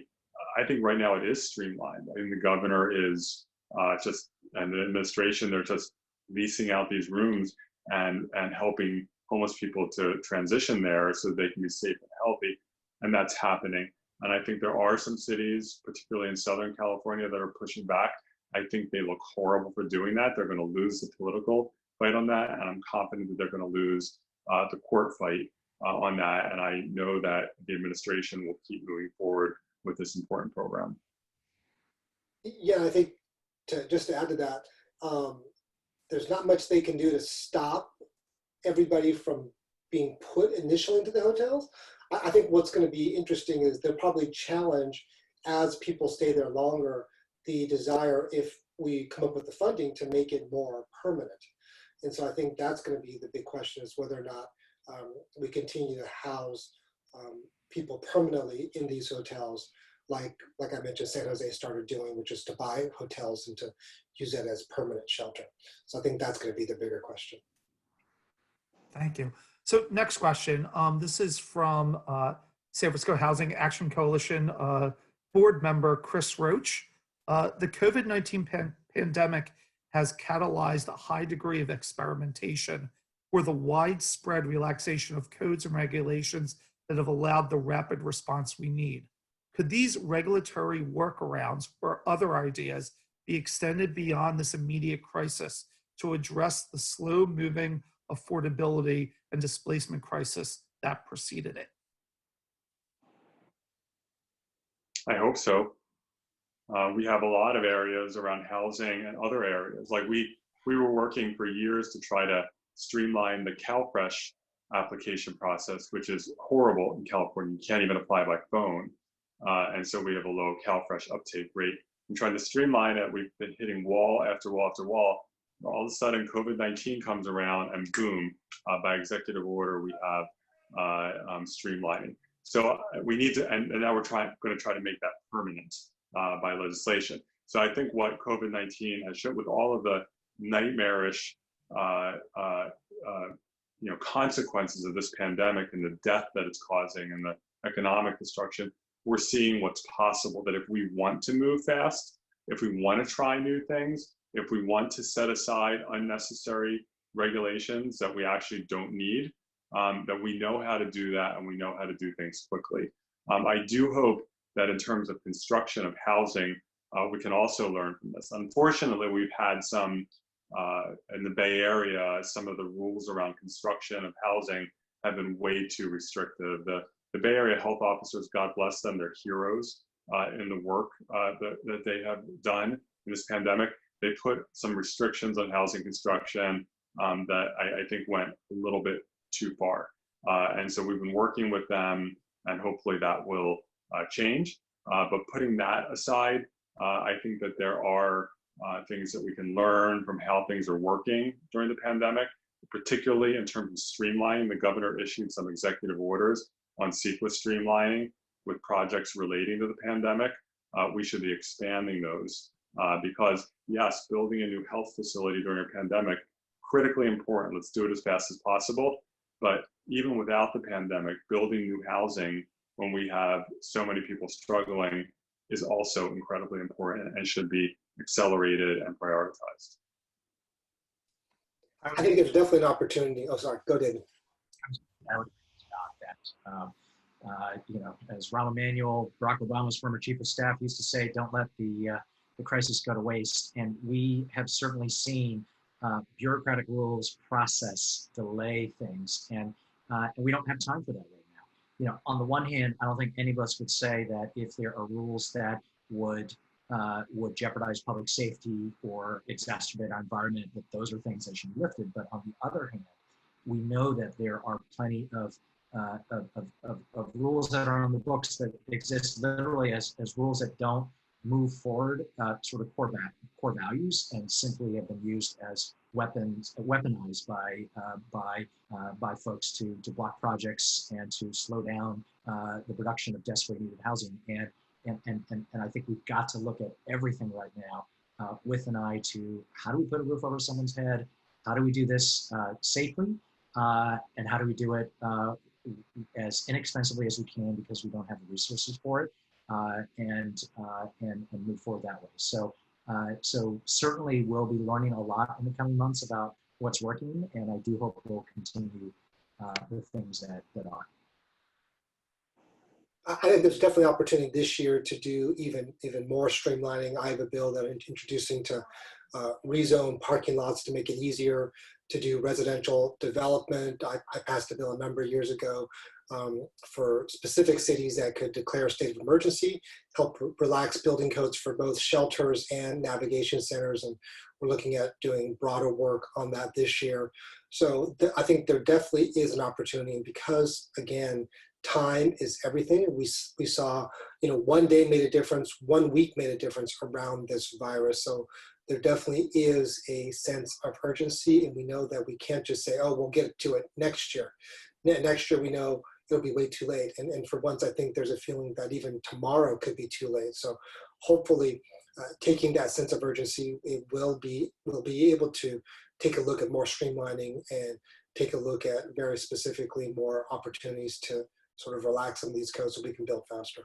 think right now it is streamlined. I think the governor is and the administration, they're just leasing out these rooms and helping homeless people to transition there so they can be safe and healthy, and that's happening. And I think there are some cities, particularly in Southern California, that are pushing back. I think they look horrible for doing that. They're going to lose the political fight on that, and I'm confident that they're going to lose the court fight on that. And I know that the administration will keep moving forward with this important program. Yeah, I think just to add to that, there's not much they can do to stop everybody from being put initially into the hotels. I think what's going to be interesting is they'll probably challenge, as people stay there longer, the desire, if we come up with the funding, to make it more permanent. And so I think that's going to be the big question, is whether or not we continue to house people permanently in these hotels, like I mentioned, San Jose started doing, which is to buy hotels and to use that as permanent shelter. So I think that's going to be the bigger question. Thank you. So next question. This is from San Francisco Housing Action Coalition board member Chris Roach. The COVID-19 pandemic has catalyzed a high degree of experimentation for the widespread relaxation of codes and regulations that have allowed the rapid response we need. Could these regulatory workarounds or other ideas be extended beyond this immediate crisis to address the slow-moving affordability and displacement crisis that preceded it? I hope so. We have a lot of areas around housing and other areas. Like we were working for years to try to streamline the CalFresh application process, which is horrible in California. You can't even apply by phone. And so we have a low CalFresh uptake rate. And trying to streamline it, we've been hitting wall after wall after wall. All of a sudden, COVID-19 comes around, and boom, by executive order, we have streamlining. So we need to, and now we're going to try to make that permanent by legislation. So I think what COVID-19 has shown, with all of the nightmarish consequences of this pandemic and the death that it's causing and the economic destruction, we're seeing what's possible, that if we want to move fast, if we want to try new things, if we want to set aside unnecessary regulations that we actually don't need, that we know how to do that, and we know how to do things quickly. I do hope that in terms of construction of housing, we can also learn from this. Unfortunately, we've had some, in the Bay Area, some of the rules around construction of housing have been way too restrictive. The Bay Area health officers, God bless them, they're heroes in the work that they have done in this pandemic. They put some restrictions on housing construction that I think went a little bit too far. And so we've been working with them, and hopefully that will change. But putting that aside, I think that there are things that we can learn from how things are working during the pandemic, particularly in terms of streamlining. The governor issued some executive orders on CEQA streamlining with projects relating to the pandemic. We should be expanding those because, yes, building a new health facility during a pandemic, critically important. Let's do it as fast as possible. But even without the pandemic, building new housing when we have so many people struggling is also incredibly important and should be accelerated and prioritized. I think there's definitely an opportunity. Oh, sorry. Go, David. I would that, you know, as Rahm Emanuel, Barack Obama's former chief of staff, used to say, "Don't let the crisis go to waste." And we have certainly seen bureaucratic rules, process, delay things, and we don't have time for that right now. You know, on the one hand, I don't think any of us would say that if there are rules that would jeopardize public safety or exacerbate our environment, that those are things that should be lifted. But on the other hand, we know that there are plenty of rules that are on the books that exist literally as rules that don't move forward sort of core values and simply have been used as weaponized by folks to block projects and to slow down the production of desperately needed housing. And I think we've got to look at everything right now with an eye to how do we put a roof over someone's head? How do we do this safely? And how do we do it as inexpensively as we can because we don't have the resources for it, and move forward that way. So certainly we'll be learning a lot in the coming months about what's working, and I do hope we'll continue with things that are. I think there's definitely opportunity this year to do even more streamlining. I have a bill that I'm introducing to rezone parking lots to make it easier to do residential development. I passed a bill a number of years ago for specific cities that could declare a state of emergency, help relax building codes for both shelters and navigation centers. And we're looking at doing broader work on that this year. So I think there definitely is an opportunity. And because, again, time is everything. We saw, you know, one day made a difference, 1 week made a difference around this virus. So there definitely is a sense of urgency, and we know that we can't just say, oh, we'll get to it next year. Next year, we know it'll be way too late. And for once, I think there's a feeling that even tomorrow could be too late. So hopefully, taking that sense of urgency, we'll be able to take a look at more streamlining and take a look at very specifically more opportunities to sort of relax some of these codes so we can build faster.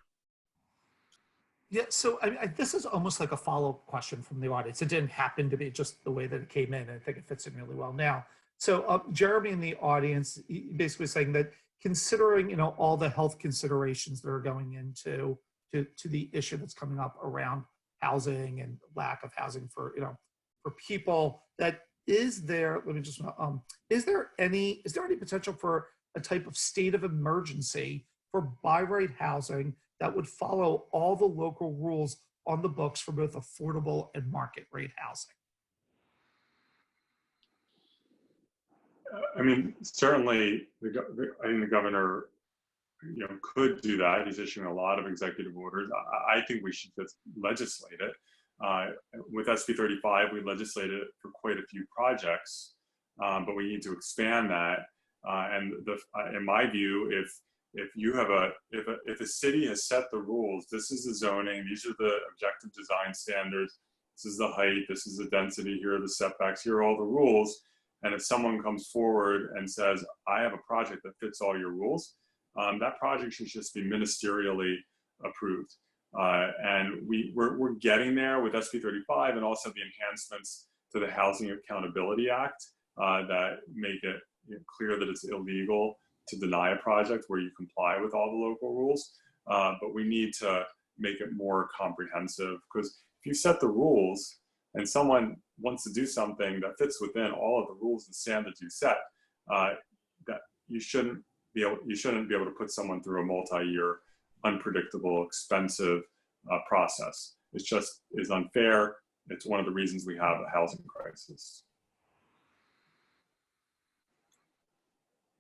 Yeah, so this is almost like a follow-up question from the audience. It didn't happen to be just the way that it came in. I think it fits in really well now. So Jeremy in the audience, basically saying that considering, you know, all the health considerations that are going into the issue that's coming up around housing and lack of housing for, you know, for people, that is there any potential for a type of state of emergency for by right housing that would follow all the local rules on the books for both affordable and market rate housing? I mean, certainly, I think the governor, you know, could do that. He's issuing a lot of executive orders. I think we should just legislate it. With SB 35, we legislated it for quite a few projects, but we need to expand that. And in my view, if a city has set the rules, this is the zoning, these are the objective design standards, this is the height, this is the density, here are the setbacks, here are all the rules. And if someone comes forward and says, I have a project that fits all your rules, that project should just be ministerially approved. And we're getting there with SB 35 and also the enhancements to the Housing Accountability Act that make it clear that it's illegal to deny a project where you comply with all the local rules. But we need to make it more comprehensive, because if you set the rules and someone wants to do something that fits within all of the rules and standards you set, that you shouldn't be able to put someone through a multi-year, unpredictable, expensive process. It just is unfair. It's one of the reasons we have a housing crisis.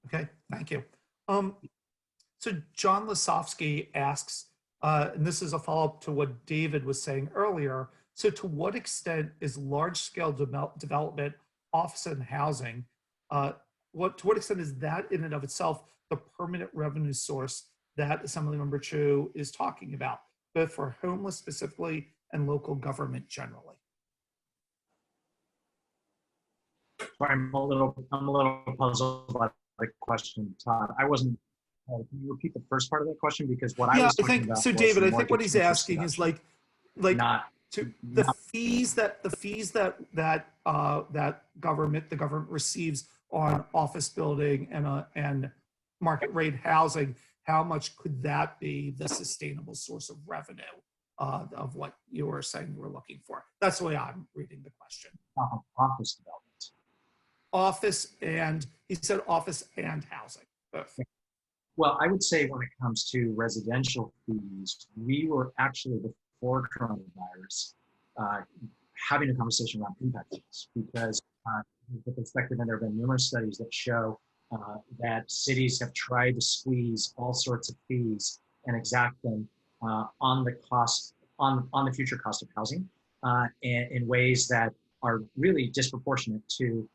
Okay, thank you. So John Lasofsky asks, and this is a follow-up to what David was saying earlier, so to what extent is large-scale development, office and housing, to what extent is that in and of itself the permanent revenue source that Assemblymember Chiu is talking about, both for homeless specifically and local government generally? I'm a little puzzled by the question, Todd. I wasn't. Can you repeat the first part of that question? Because what I was talking about. So, David, I think what he's asking is like not to the fees that the government receives on office building and market rate housing, how much could that be the sustainable source of revenue of what you were saying you were looking for? That's the way I'm reading the question. Office development. Office and, he said office and housing, both. Well, I would say when it comes to residential fees, we were actually before coronavirus having a conversation around impact fees because the perspective, and there have been numerous studies that show that cities have tried to squeeze all sorts of fees and exact them on the cost, on the future cost of housing in ways that are really disproportionate to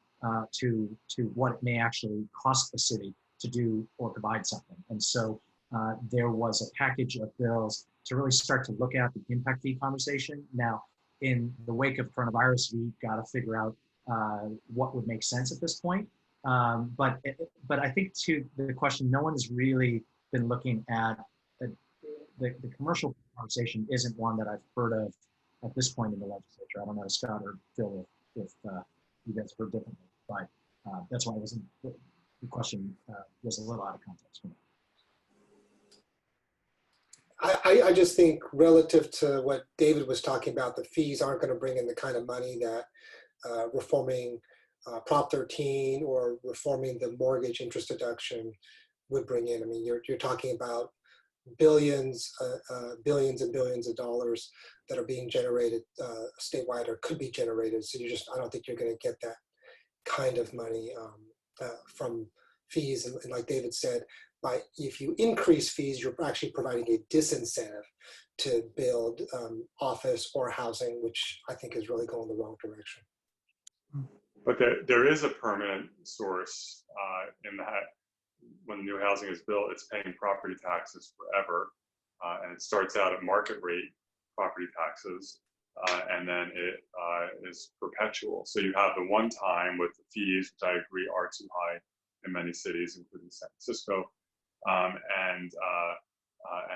what it may actually cost the city to do or provide something. And so there was a package of bills to really start to look at the impact fee conversation. Now, in the wake of coronavirus, we've got to figure out what would make sense at this point. But I think to the question, no one has really been looking at the commercial conversation isn't one that I've heard of at this point in the legislature. I don't know, Scott or Phil, if you guys heard differently, but that's why the question was a little out of context for me. I just think relative to what David was talking about, the fees aren't going to bring in the kind of money that reforming Prop 13 or reforming the mortgage interest deduction would bring in. I mean, you're talking about billions and billions of dollars that are being generated statewide or could be generated. So I don't think you're going to get that kind of money from fees. And like David said, if you increase fees, you're actually providing a disincentive to build office or housing, which I think is really going the wrong direction. But there is a permanent source in that when new housing is built, it's paying property taxes forever. And it starts out at market rate property taxes, and then it is perpetual. So you have the one time with the fees, which I agree are too high in many cities, including San Francisco, and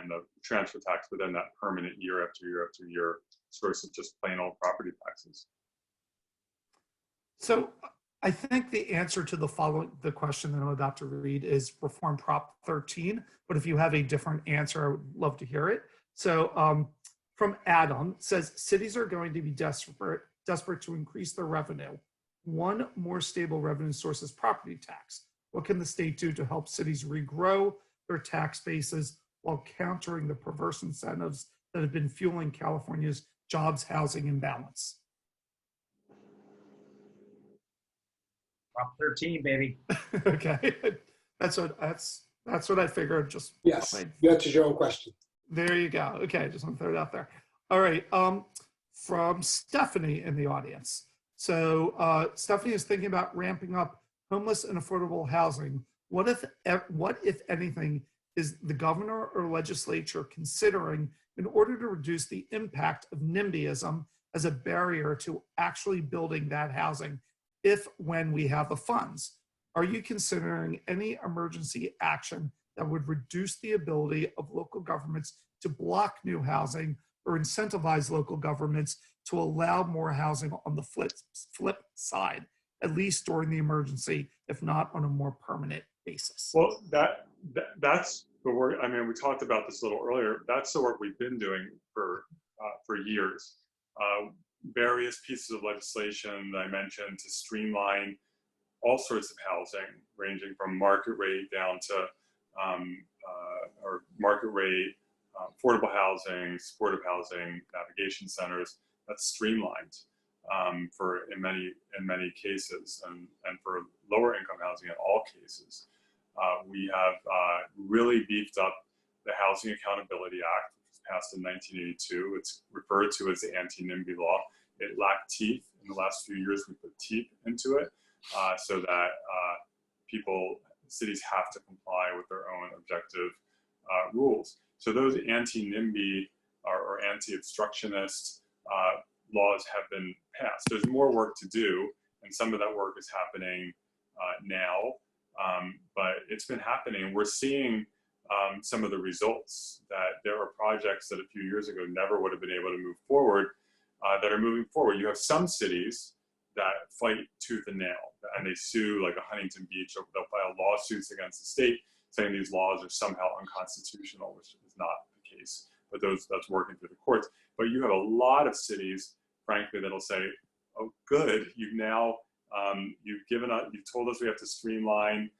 the transfer tax, but then that permanent year after year after year source of just plain old property taxes. So I think the answer to the question that I'm about to read is reform Prop 13, but if you have a different answer, I would love to hear it. So from Adam, says cities are going to be desperate to increase their revenue. One more stable revenue source is property tax. What can the state do to help cities regrow their tax bases while countering the perverse incentives that have been fueling California's jobs, housing imbalance? Prop 13, baby. Okay, that's what I figured. Just yes, you answered your own question. There you go. Okay, just want to throw it out there. All right, from Stephanie in the audience. So Stephanie is thinking about ramping up homeless and affordable housing. What if anything is the governor or legislature considering in order to reduce the impact of NIMBYism as a barrier to actually building that housing? When we have the funds, are you considering any emergency action that would reduce the ability of local governments to block new housing or incentivize local governments to allow more housing on the flip side, at least during the emergency, if not on a more permanent basis? Well, that's the work. I mean, we talked about this a little earlier. That's the work we've been doing for years. Various pieces of legislation that I mentioned to streamline all sorts of housing, ranging from market rate down to or market rate, affordable housing, supportive housing, navigation centers. That's streamlined in many cases, and for lower income housing in all cases. We have really beefed up the Housing Accountability Act, passed in 1982. It's referred to as the anti-NIMBY law. It lacked teeth. In the last few years, we put teeth into it so that cities have to comply with their own objective rules. So those anti-NIMBY or anti-obstructionist laws have been passed. There's more work to do, and some of that work is happening now, but it's been happening. We're seeing some of the results that there are projects that a few years ago never would have been able to move forward that are moving forward. You have some cities that fight tooth and nail, and they sue, like a Huntington Beach, or they'll file lawsuits against the state saying these laws are somehow unconstitutional, which is not the case. But that's working through the courts. But you have a lot of cities, frankly, that'll say, "Oh, good, you've now you've told us we have to streamline.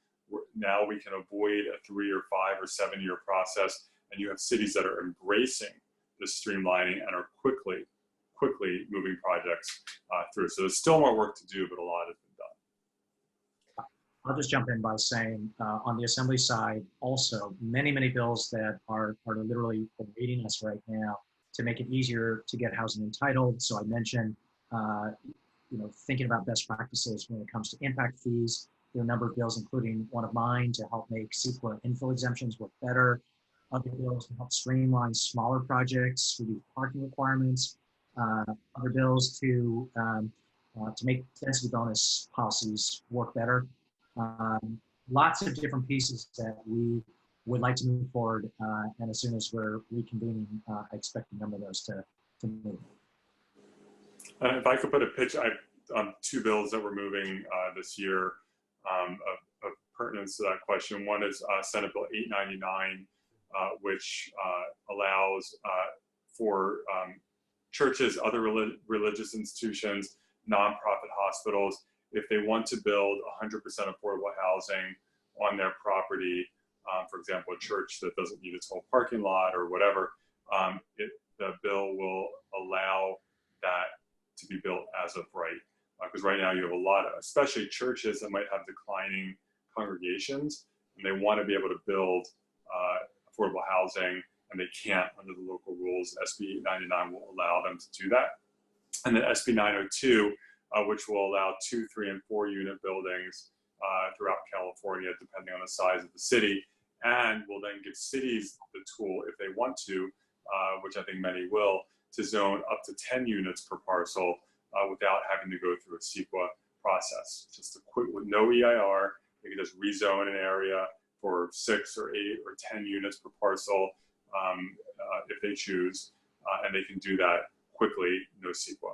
Now we can avoid a 3 or 5 or 7 year process." And you have cities that are embracing this streamlining and are quickly moving projects through. So there's still more work to do, but a lot has been done. I'll just jump in by saying on the Assembly side, also many bills that are literally awaiting us right now to make it easier to get housing entitled. So I mentioned, thinking about best practices when it comes to impact fees. There are a number of bills, including one of mine, to help make CEQA infill exemptions work better. Other bills to help streamline smaller projects, reduce parking requirements. Other bills to make density bonus policies work better. Lots of different pieces that we would like to move forward, and as soon as we're reconvening, I expect a number of those to move. If I could put a pitch, on 2 bills that we're moving this year of pertinence to that question. One is Senate Bill 899, which allows for churches, other religious institutions, nonprofit hospitals, if they want to build 100% affordable housing on their property, for example, a church that doesn't need its whole parking lot or whatever, the bill will allow that to be built as of right. Because right now you have a lot of, especially churches that might have declining congregations, and they want to be able to build affordable housing, and they can't under the local rules. SB 899 will allow them to do that. And then SB 902, which will allow 2, 3, and 4 unit buildings throughout California, depending on the size of the city, and will then give cities the tool, if they want to, which I think many will, to zone up to 10 units per parcel without having to go through a CEQA process. Just a quick, with no EIR, they can just rezone an area for 6 or 8 or 10 units per parcel if they choose, and they can do that quickly, no CEQA.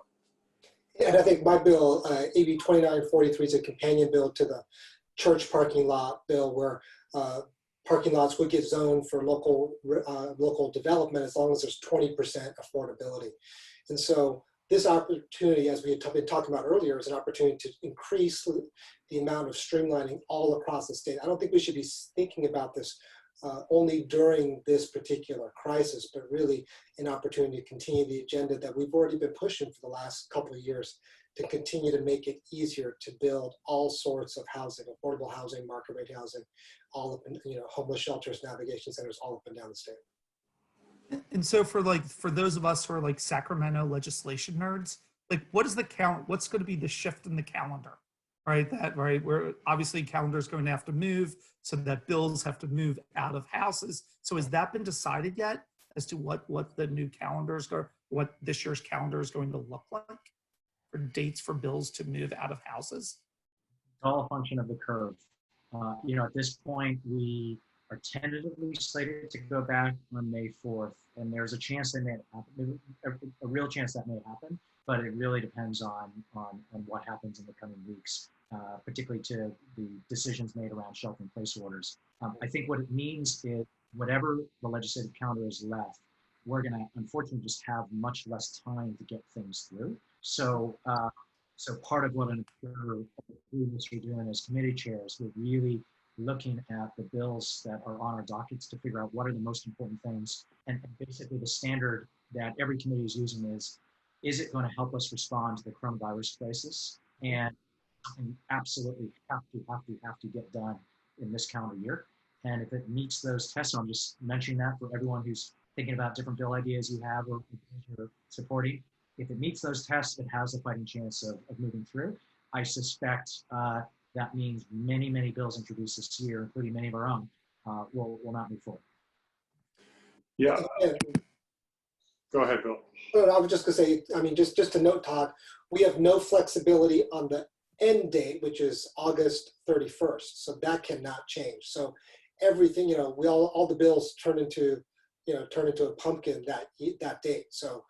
And I think my bill, AB 2943, is a companion bill to the church parking lot bill, where parking lots would get zoned for local development as long as there's 20% affordability. And so this opportunity, as we had been talking about earlier, is an opportunity to increase the amount of streamlining all across the state. I don't think we should be thinking about this only during this particular crisis, but really an opportunity to continue the agenda that we've already been pushing for the last couple of years, to continue to make it easier to build all sorts of housing, affordable housing, market rate housing, all up in, homeless shelters, navigation centers, all up and down the state. And so for those of us who are like Sacramento legislation nerds, like what's going to be the shift in the calendar, right? Where obviously calendar is going to have to move, so that bills have to move out of houses. So has that been decided yet as to what the new calendars are, what this year's calendar is going to look like for dates for bills to move out of houses? It's all a function of the curve. At this point, we are tentatively slated to go back on May 4th, and there's a chance that may happen, a real chance that may happen, but it really depends on what happens in the coming weeks, particularly to the decisions made around shelter-in-place orders. I think what it means is whatever the legislative calendar is left, we're going to unfortunately just have much less time to get things through. So part of what I'm sure we're doing as committee chairs, we're really looking at the bills that are on our dockets to figure out what are the most important things. And basically the standard that every committee is using is it going to help us respond to the coronavirus crisis? And absolutely have to get done in this calendar year. And if it meets those tests, so I'm just mentioning that for everyone who's thinking about different bill ideas you have or you're supporting. If it meets those tests, it has a fighting chance of moving through. I suspect that means many bills introduced this year, including many of our own, will not move forward. Yeah. Go ahead, Bill. I was just going to say, I mean, just to note, Todd, we have no flexibility on the end date, which is August 31st. So that cannot change. So everything, we all the bills turn into a pumpkin that date. So,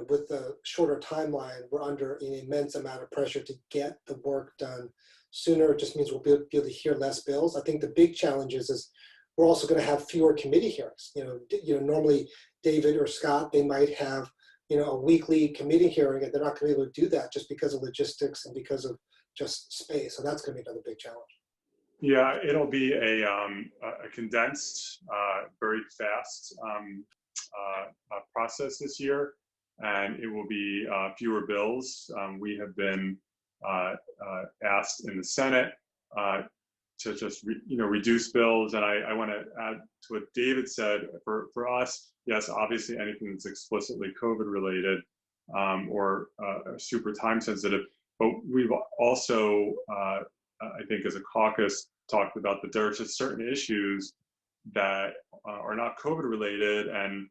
with the shorter timeline, we're under an immense amount of pressure to get the work done sooner. It just means we'll be able to hear less bills. I think the big challenge is we're also going to have fewer committee hearings. Normally David or Scott, they might have, a weekly committee hearing, and they're not going to be able to do that just because of logistics and because of just space. So that's going to be another big challenge. Yeah, it'll be a condensed, very fast process this year, and it will be fewer bills. We have been asked in the Senate to just reduce bills, and I want to add to what David said. For us, yes, obviously anything that's explicitly COVID related or super time sensitive, but we've also I think as a caucus talked about that there are just certain issues that are not COVID related, and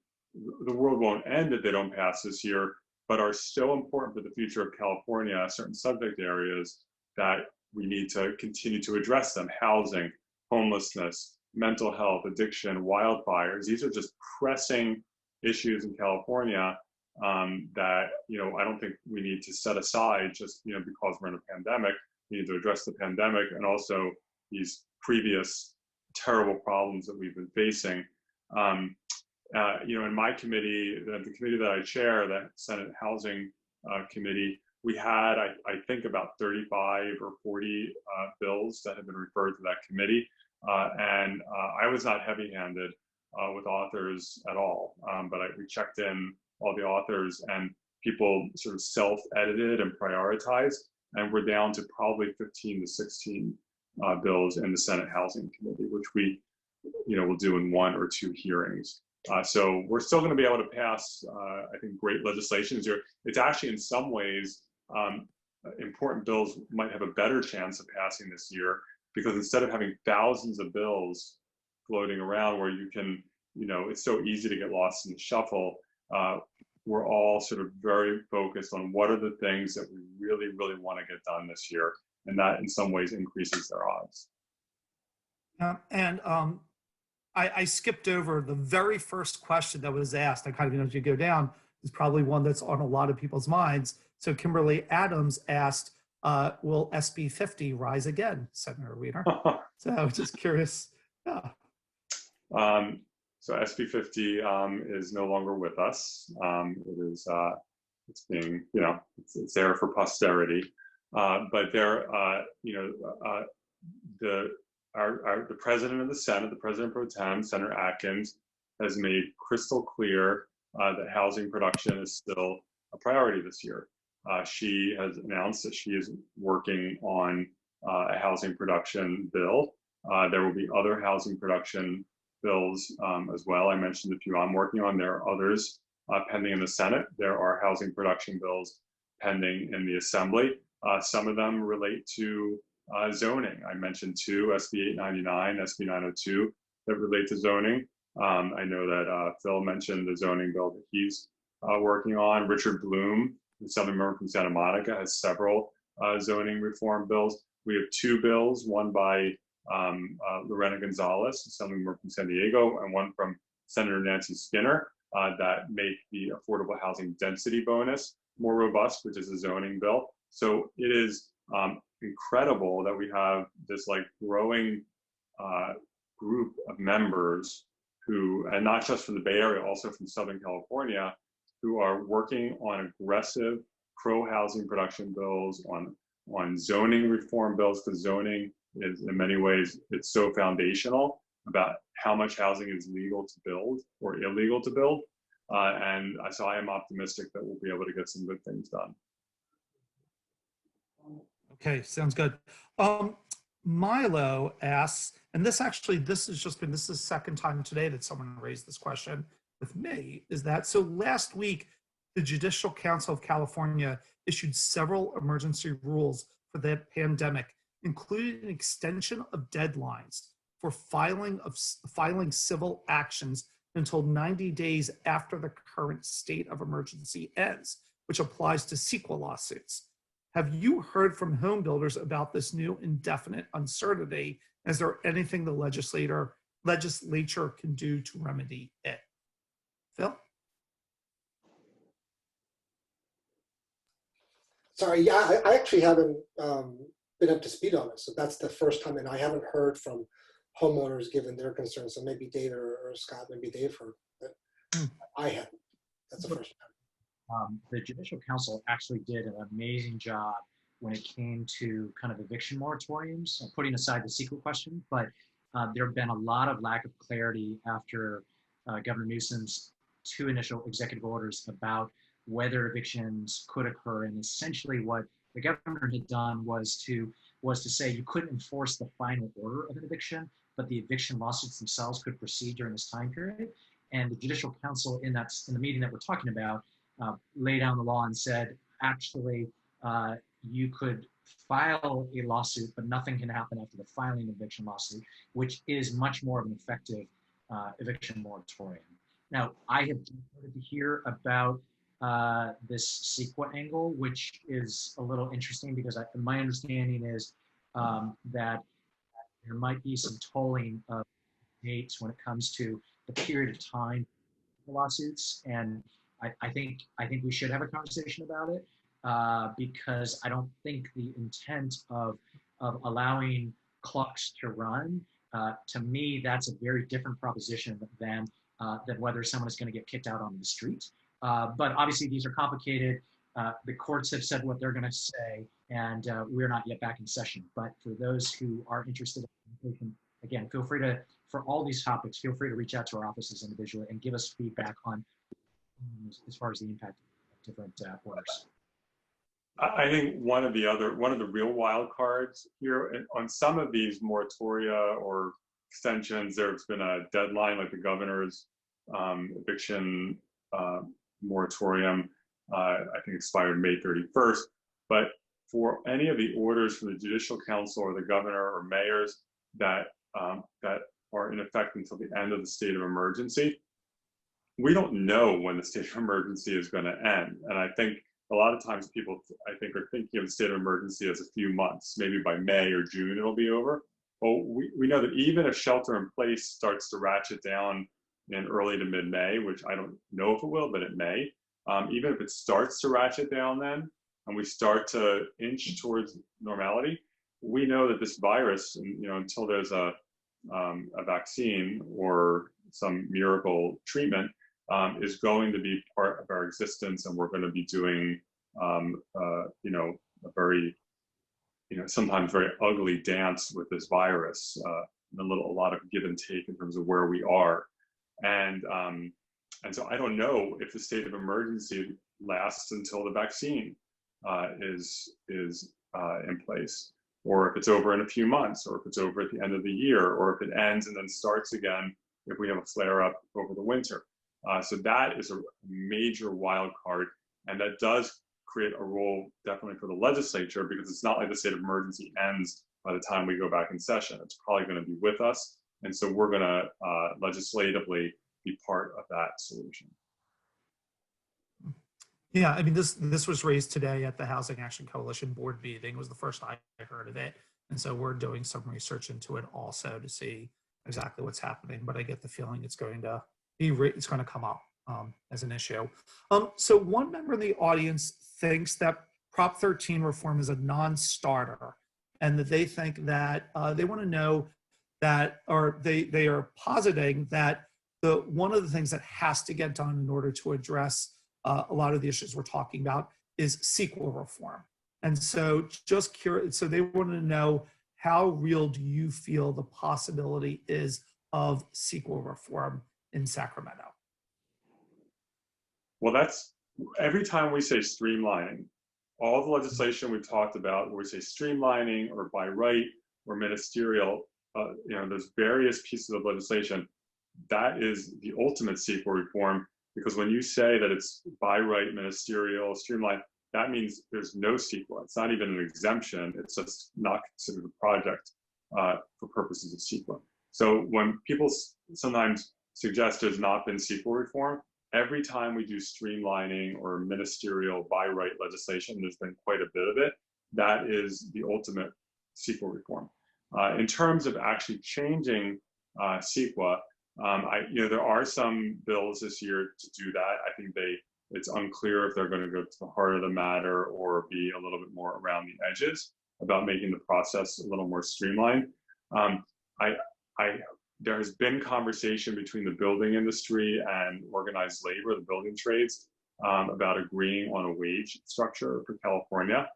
the world won't end if they don't pass this year, but are so important for the future of California, certain subject areas that we need to continue to address them: housing, homelessness, mental health, addiction, wildfires. These are just pressing issues in California that I don't think we need to set aside just because we're in a pandemic. We need to address the pandemic and also these previous terrible problems that we've been facing. In my committee, the committee that I chair, the Senate Housing Committee, we had, I think, about 35 or 40 bills that have been referred to that committee. And I was not heavy-handed with authors at all, but we checked in all the authors, and people sort of self-edited and prioritized, and we're down to probably 15 to 16 bills in the Senate Housing Committee, which we will do in 1 or 2 hearings. So we're still going to be able to pass, I think, great legislation here. It's actually, in some ways, important bills might have a better chance of passing this year, because instead of having thousands of bills floating around where you can, it's so easy to get lost in the shuffle, we're all sort of very focused on what are the things that we really, really want to get done this year. And that, in some ways, increases their odds. I skipped over the very first question that was asked. I kind of, as you go down, is probably one that's on a lot of people's minds. So Kimberly Adams asked, will SB 50 rise again, Senator Wiener? So I was just curious. Yeah. So SB 50 is no longer with us. It is, it's being, it's there for posterity. But there, the president of the Senate, the president pro tem, Senator Atkins, has made crystal clear that housing production is still a priority this year. She has announced that she is working on a housing production bill. There will be other housing production bills as well. I mentioned a few I'm working on. There are others pending in the Senate. There are housing production bills pending in the Assembly. Some of them relate to zoning. I mentioned 2, SB 899, SB 902, that relate to zoning. I know that Phil mentioned the zoning bill that he's working on. Richard Bloom, the Southern member from Santa Monica, has several zoning reform bills. We have 2 bills, one by Lorena Gonzalez, the Southern member from San Diego, and one from Senator Nancy Skinner, that make the affordable housing density bonus more robust, which is a zoning bill. So it is incredible that we have this growing group of members who, and not just from the Bay Area, also from Southern California, who are working on aggressive pro-housing production bills, on zoning reform bills, because zoning is, in many ways, it's so foundational about how much housing is legal to build or illegal to build. And so I am optimistic that we'll be able to get some good things done. Okay, sounds good. Milo asks, and this is the second time today that someone raised this question with me, is that, so last week, the Judicial Council of California issued several emergency rules for the pandemic, including an extension of deadlines for filing civil actions until 90 days after the current state of emergency ends, which applies to CEQA lawsuits. Have you heard from home builders about this new indefinite uncertainty? Is there anything the legislature can do to remedy it? Phil? Sorry, yeah, I actually haven't been up to speed on this. So that's the first time, and I haven't heard from homeowners given their concerns. So maybe David or Scott, maybe they've heard, but I haven't. That's the first time. The Judicial Council actually did an amazing job when it came to kind of eviction moratoriums, putting aside the secret question, but there have been a lot of lack of clarity after Governor Newsom's 2 initial executive orders about whether evictions could occur. And essentially what the governor had done was to say you couldn't enforce the final order of an eviction, but the eviction lawsuits themselves could proceed during this time period. And the Judicial Council in the meeting that we're talking about laid down the law and said, actually, you could file a lawsuit, but nothing can happen after the filing of an eviction lawsuit, which is much more of an effective eviction moratorium. Now, I have started to hear about this CEQA angle, which is a little interesting because my understanding is that there might be some tolling of dates when it comes to the period of time for lawsuits, and I think we should have a conversation about it because I don't think the intent of allowing clocks to run, to me, that's a very different proposition than whether someone is going to get kicked out on the street. But obviously these are complicated. The courts have said what they're going to say, and we're not yet back in session. But for those who are interested in information, again, feel free to, for all these topics, feel free to reach out to our offices individually and give us feedback on as far as the impact of different orders. I think one of the real wild cards here on some of these moratoria or extensions, there's been a deadline, like the governor's eviction moratorium, I think expired May 31st. But for any of the orders from the Judicial Council or the governor or mayors that are in effect until the end of the state of emergency, we don't know when the state of emergency is going to end. And I think a lot of times people, I think, are thinking of the state of emergency as a few months. Maybe by May or June it'll be over. Well, we know that even if shelter in place starts to ratchet down in early to mid-May, which I don't know if it will, but it may, even if it starts to ratchet down then, and we start to inch towards normality, we know that this virus, until there's a vaccine or some miracle treatment, is going to be part of our existence, and we're going to be doing, a very, sometimes very ugly dance with this virus, a lot of give and take in terms of where we are, and so I don't know if the state of emergency lasts until the vaccine is in place, or if it's over in a few months, or if it's over at the end of the year, or if it ends and then starts again if we have a flare up over the winter. So that is a major wild card, and that does create a role definitely for the legislature, because it's not like the state of emergency ends by the time we go back in session. It's probably going to be with us, and so we're going to legislatively be part of that solution. Yeah, I mean, this was raised today at the Housing Action Coalition board meeting. It was the first I heard of it, and so we're doing some research into it also to see exactly what's happening. But I get the feeling it's going to come up as an issue. So one member in the audience thinks that Prop 13 reform is a non-starter, and that they think that they want to know that, or they are positing that one of the things that has to get done in order to address a lot of the issues we're talking about is CEQA reform. And so just curious, so they want to know, how real do you feel the possibility is of CEQA reform in Sacramento? Well, that's, every time we say streamlining, all the legislation we've talked about where we say streamlining or by right or ministerial, there's various pieces of legislation. That is the ultimate CEQA reform, because when you say that it's by right, ministerial, streamlined, that means there's no CEQA. It's not even an exemption. It's just not considered a project for purposes of CEQA. So when people sometimes suggest there's not been CEQA reform, every time we do streamlining or ministerial by right legislation, there's been quite a bit of it. That is the ultimate CEQA reform. In terms of actually changing CEQA, there are some bills this year to do that. I think they It's unclear if they're going to go to the heart of the matter or be a little bit more around the edges about making the process a little more streamlined. There has been conversation between the building industry and organized labor, the building trades, about agreeing on a wage structure for California.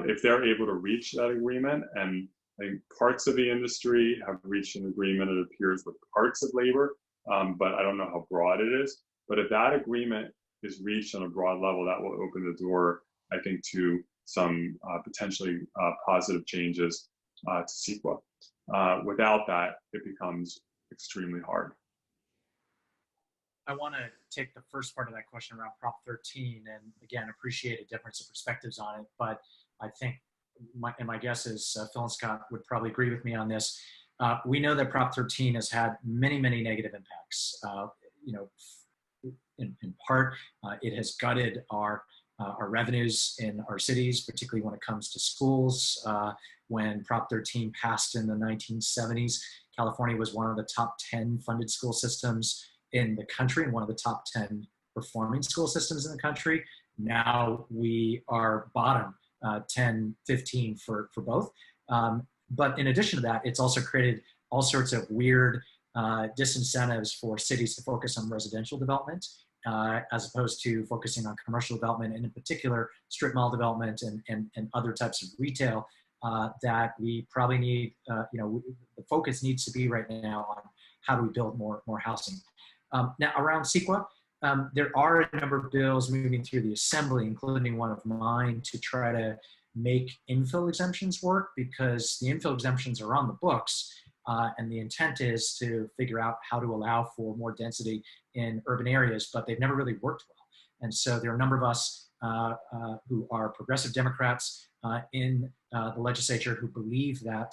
If they're able to reach that agreement, and I think parts of the industry have reached an agreement, it appears, with parts of labor, but I don't know how broad it is. But if that agreement is reached on a broad level, that will open the door, I think, to some potentially positive changes to CEQA. Without that, it becomes extremely hard. I want to take the first part of that question around Prop 13, and again, appreciate a difference of perspectives on it. But I think, my guess is Phil and Scott would probably agree with me on this. We know that Prop 13 has had many, many negative impacts. In part, it has gutted our revenues in our cities, particularly when it comes to schools. When Prop 13 passed in the 1970s, California was one of the top 10 funded school systems in the country and one of the top 10 performing school systems in the country. Now we are bottom 10, 15 for both. But in addition to that, it's also created all sorts of weird disincentives for cities to focus on residential development as opposed to focusing on commercial development, and in particular, strip mall development and other types of retail that we probably need, the focus needs to be right now on how do we build more housing. Now, around CEQA, there are a number of bills moving through the Assembly, including one of mine, to try to make infill exemptions work, because the infill exemptions are on the books, and the intent is to figure out how to allow for more density in urban areas, but they've never really worked well. And so there are a number of us who are progressive Democrats in the legislature who believe that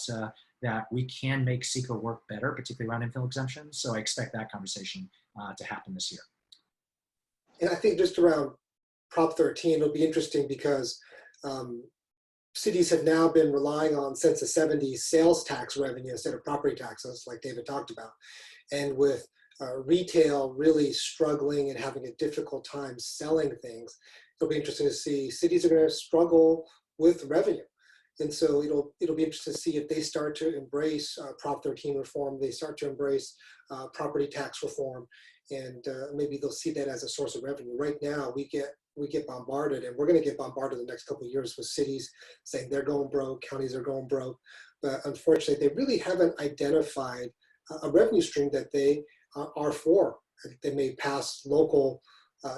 that we can make CEQA work better, particularly around infill exemptions. So I expect that conversation to happen this year. And I think just around Prop 13, it'll be interesting because cities have now been relying on, since the 70s, sales tax revenue instead of property taxes, like David talked about. And with retail really struggling and having a difficult time selling things, it'll be interesting to see cities are going to struggle with revenue. And so it'll be interesting to see if they start to embrace Prop 13 reform, they start to embrace property tax reform, and maybe they'll see that as a source of revenue. Right now, we get bombarded, and we're going to get bombarded the next couple of years with cities saying they're going broke, counties are going broke. But unfortunately, they really haven't identified a revenue stream that they are for. They may pass local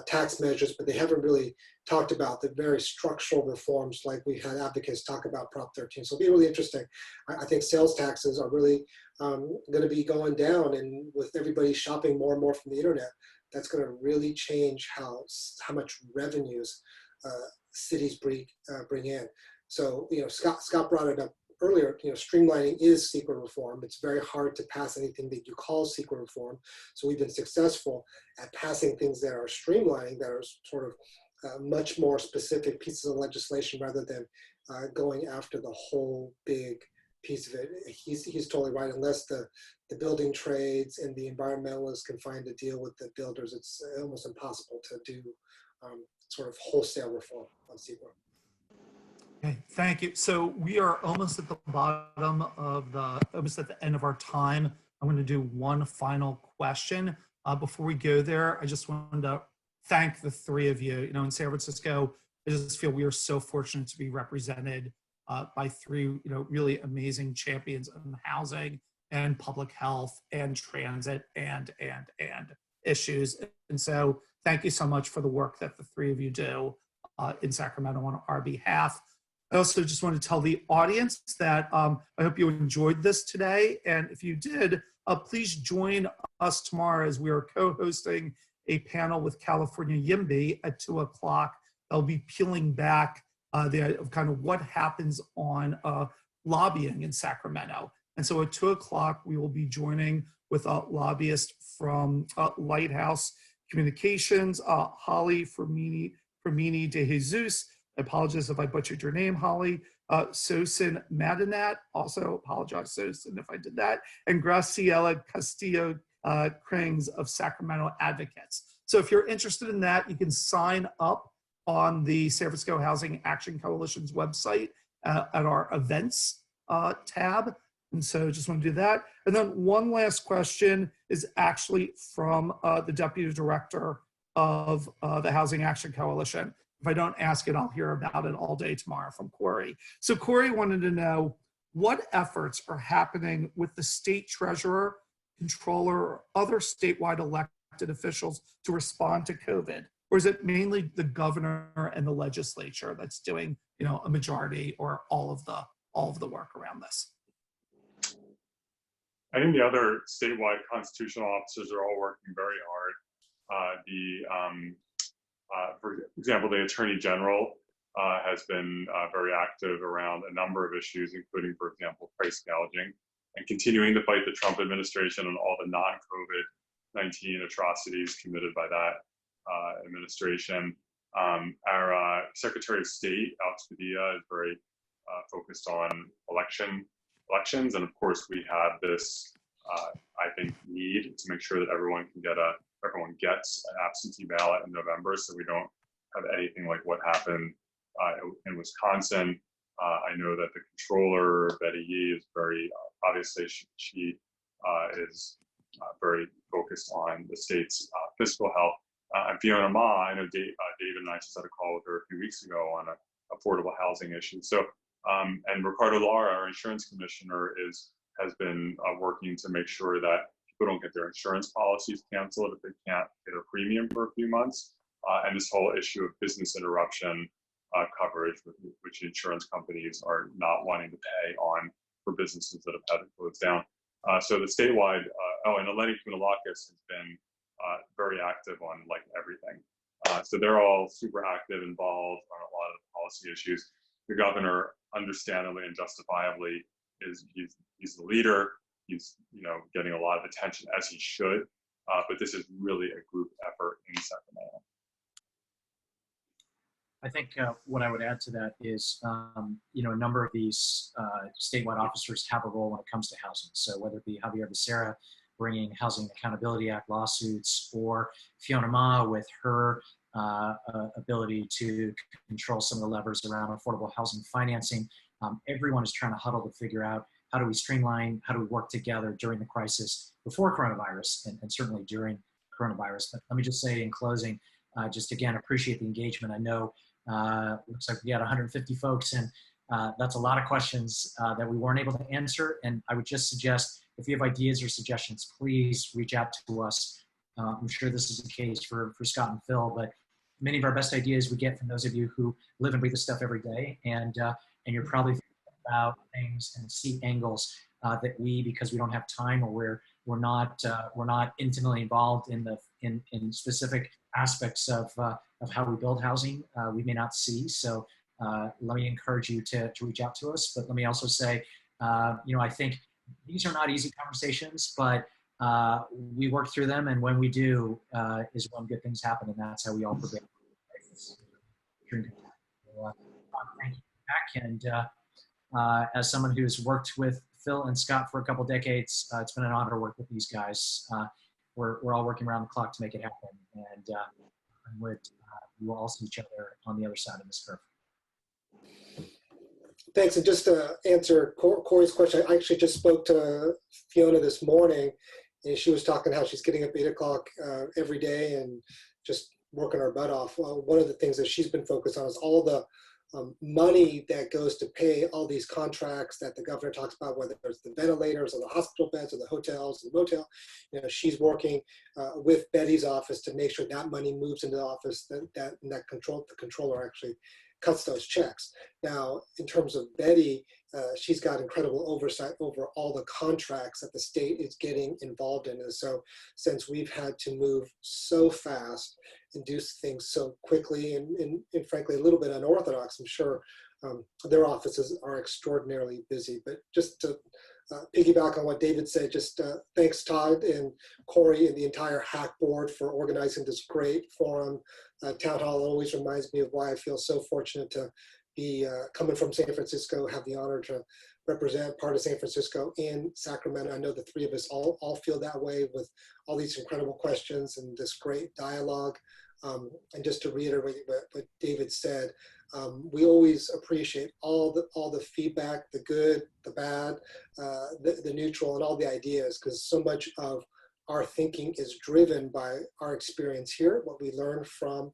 tax measures, but they haven't really talked about the very structural reforms like we had advocates talk about Prop 13. So it'll be really interesting. I think sales taxes are really going to be going down, and with everybody shopping more and more from the internet, that's going to really change how much revenues cities bring in. So, Scott brought it up earlier, streamlining is CEQA reform. It's very hard to pass anything that you call CEQA reform. So we've been successful at passing things that are streamlining, that are sort of much more specific pieces of legislation rather than going after the whole big piece of it. He's totally right. Unless the building trades and the environmentalists can find a deal with the builders, it's almost impossible to do sort of wholesale reform on CEQA. Okay, thank you. So we are almost at the bottom of almost at the end of our time. I'm going to do one final question. Before we go there, I just wanted to thank the three of you. In San Francisco, I just feel we are so fortunate to be represented by three, really amazing champions in housing and public health and transit and issues. And so thank you so much for the work that the three of you do in Sacramento on our behalf. I also just want to tell the audience that I hope you enjoyed this today. And if you did, please join us tomorrow as we are co-hosting a panel with California YIMBY at 2 o'clock. They'll be peeling back of kind of what happens on lobbying in Sacramento. And so at 2 o'clock, we will be joining with a lobbyist from Lighthouse Communications, Holly Fermini de Jesus. I apologize if I butchered your name, Holly. Sosin Madinat, also apologize, Sosin, if I did that. And Graciela Castillo Krings of Sacramento Advocates. So if you're interested in that, you can sign up on the San Francisco Housing Action Coalition's website at our events tab. And so just want to do that. And then one last question is actually from the Deputy Director of the Housing Action Coalition. If I don't ask it, I'll hear about it all day tomorrow from Corey. So Corey wanted to know what efforts are happening with the state treasurer, controller, or other statewide elected officials to respond to COVID? Or is it mainly the governor and the legislature that's doing, a majority or all of the work around this? I think the other statewide constitutional officers are all working very hard. For example, the Attorney General has been very active around a number of issues, including, for example, price gouging, and continuing to fight the Trump administration on all the non-COVID-19 atrocities committed by that administration. Our Secretary of State, Alex Padilla, is very focused on elections, and of course, we have this, I think, need to make sure that everyone gets an absentee ballot in November, so we don't have anything like what happened in Wisconsin. I know that the controller, Betty Yee, is very, obviously, she is very focused on the state's fiscal health. And Fiona Ma, I know David and I just had a call with her a few weeks ago on an affordable housing issue. So, and Ricardo Lara, our insurance commissioner, has been working to make sure that people don't get their insurance policies canceled if they can't get a premium for a few months. And this whole issue of business interruption coverage, which insurance companies are not wanting to pay on for businesses that have had to close down. So the statewide, and Eleni Kounalakis has been very active on like everything. So they're all super active, involved on a lot of policy issues. The governor, understandably and justifiably, he's the leader. He's getting a lot of attention, as he should. But this is really a group effort in Sacramento. I think what I would add to that is, a number of these statewide officers have a role when it comes to housing. So whether it be Javier Becerra bringing Housing Accountability Act lawsuits, or Fiona Ma with her ability to control some of the levers around affordable housing financing, everyone is trying to huddle to figure out how do we streamline, how do we work together during the crisis before coronavirus and certainly during coronavirus. But let me just say in closing, just again, appreciate the engagement. I know looks like we got 150 folks, and that's a lot of questions that we weren't able to answer. And I would just suggest, if you have ideas or suggestions, please reach out to us. I'm sure this is the case for Scott and Phil, but many of our best ideas we get from those of you who live and breathe this stuff every day, and you're probably thinking about things and see angles that because we don't have time, or we're not intimately involved in specific aspects of how we build housing, we may not see. So let me encourage you to reach out to us. But let me also say, I think these are not easy conversations, but we work through them, and when we do, is when good things happen, and that's how we all prevail. Thank you, Jack. And as someone who's worked with Phil and Scott for a couple decades, it's been an honor to work with these guys. We're all working around the clock to make it happen, and we will all see each other on the other side of this curve. Thanks. And just to answer Corey's question, I actually just spoke to Fiona this morning, and she was talking how she's getting up 8 o'clock every day and just working her butt off. One of the things that she's been focused on is all the money that goes to pay all these contracts that the governor talks about, whether it's the ventilators or the hospital beds or the hotels and the motel. She's working with Betty's office to make sure that money moves into the office, the controller actually cuts those checks. Now, in terms of Betty, she's got incredible oversight over all the contracts that the state is getting involved in. And so since we've had to move so fast and do things so quickly and frankly, a little bit unorthodox, I'm sure their offices are extraordinarily busy. But just to piggyback on what David said, just thanks Todd and Corey and the entire HAC board for organizing this great forum. Town Hall always reminds me of why I feel so fortunate to be coming from San Francisco, have the honor to represent part of San Francisco in Sacramento. I know the three of us all feel that way with all these incredible questions and this great dialogue. And just to reiterate what David said, we always appreciate all the feedback, the good, the bad, the neutral, and all the ideas, because so much of our thinking is driven by our experience here, what we learn from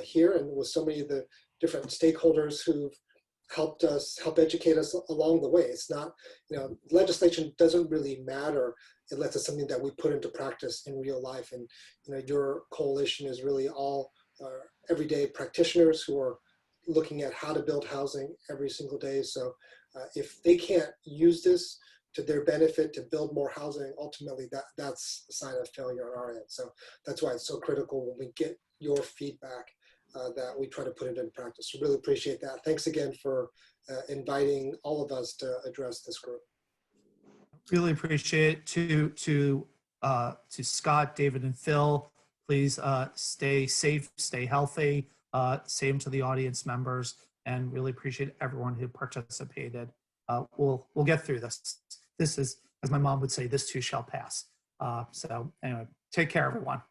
here, and with so many of the different stakeholders who've help educate us along the way. It's not, legislation doesn't really matter unless it's something that we put into practice in real life. And your coalition is really all everyday practitioners who are looking at how to build housing every single day. So if they can't use this to their benefit to build more housing, ultimately that's a sign of failure on our end. So that's why it's so critical when we get your feedback that we try to put it into practice. So really appreciate that. Thanks again for inviting all of us to address this group. Really appreciate it. To Scott, David, and Phil, please stay safe, stay healthy. Same to the audience members, and really appreciate everyone who participated. We'll get through this. This is, as my mom would say, this too shall pass. So anyway, take care, everyone.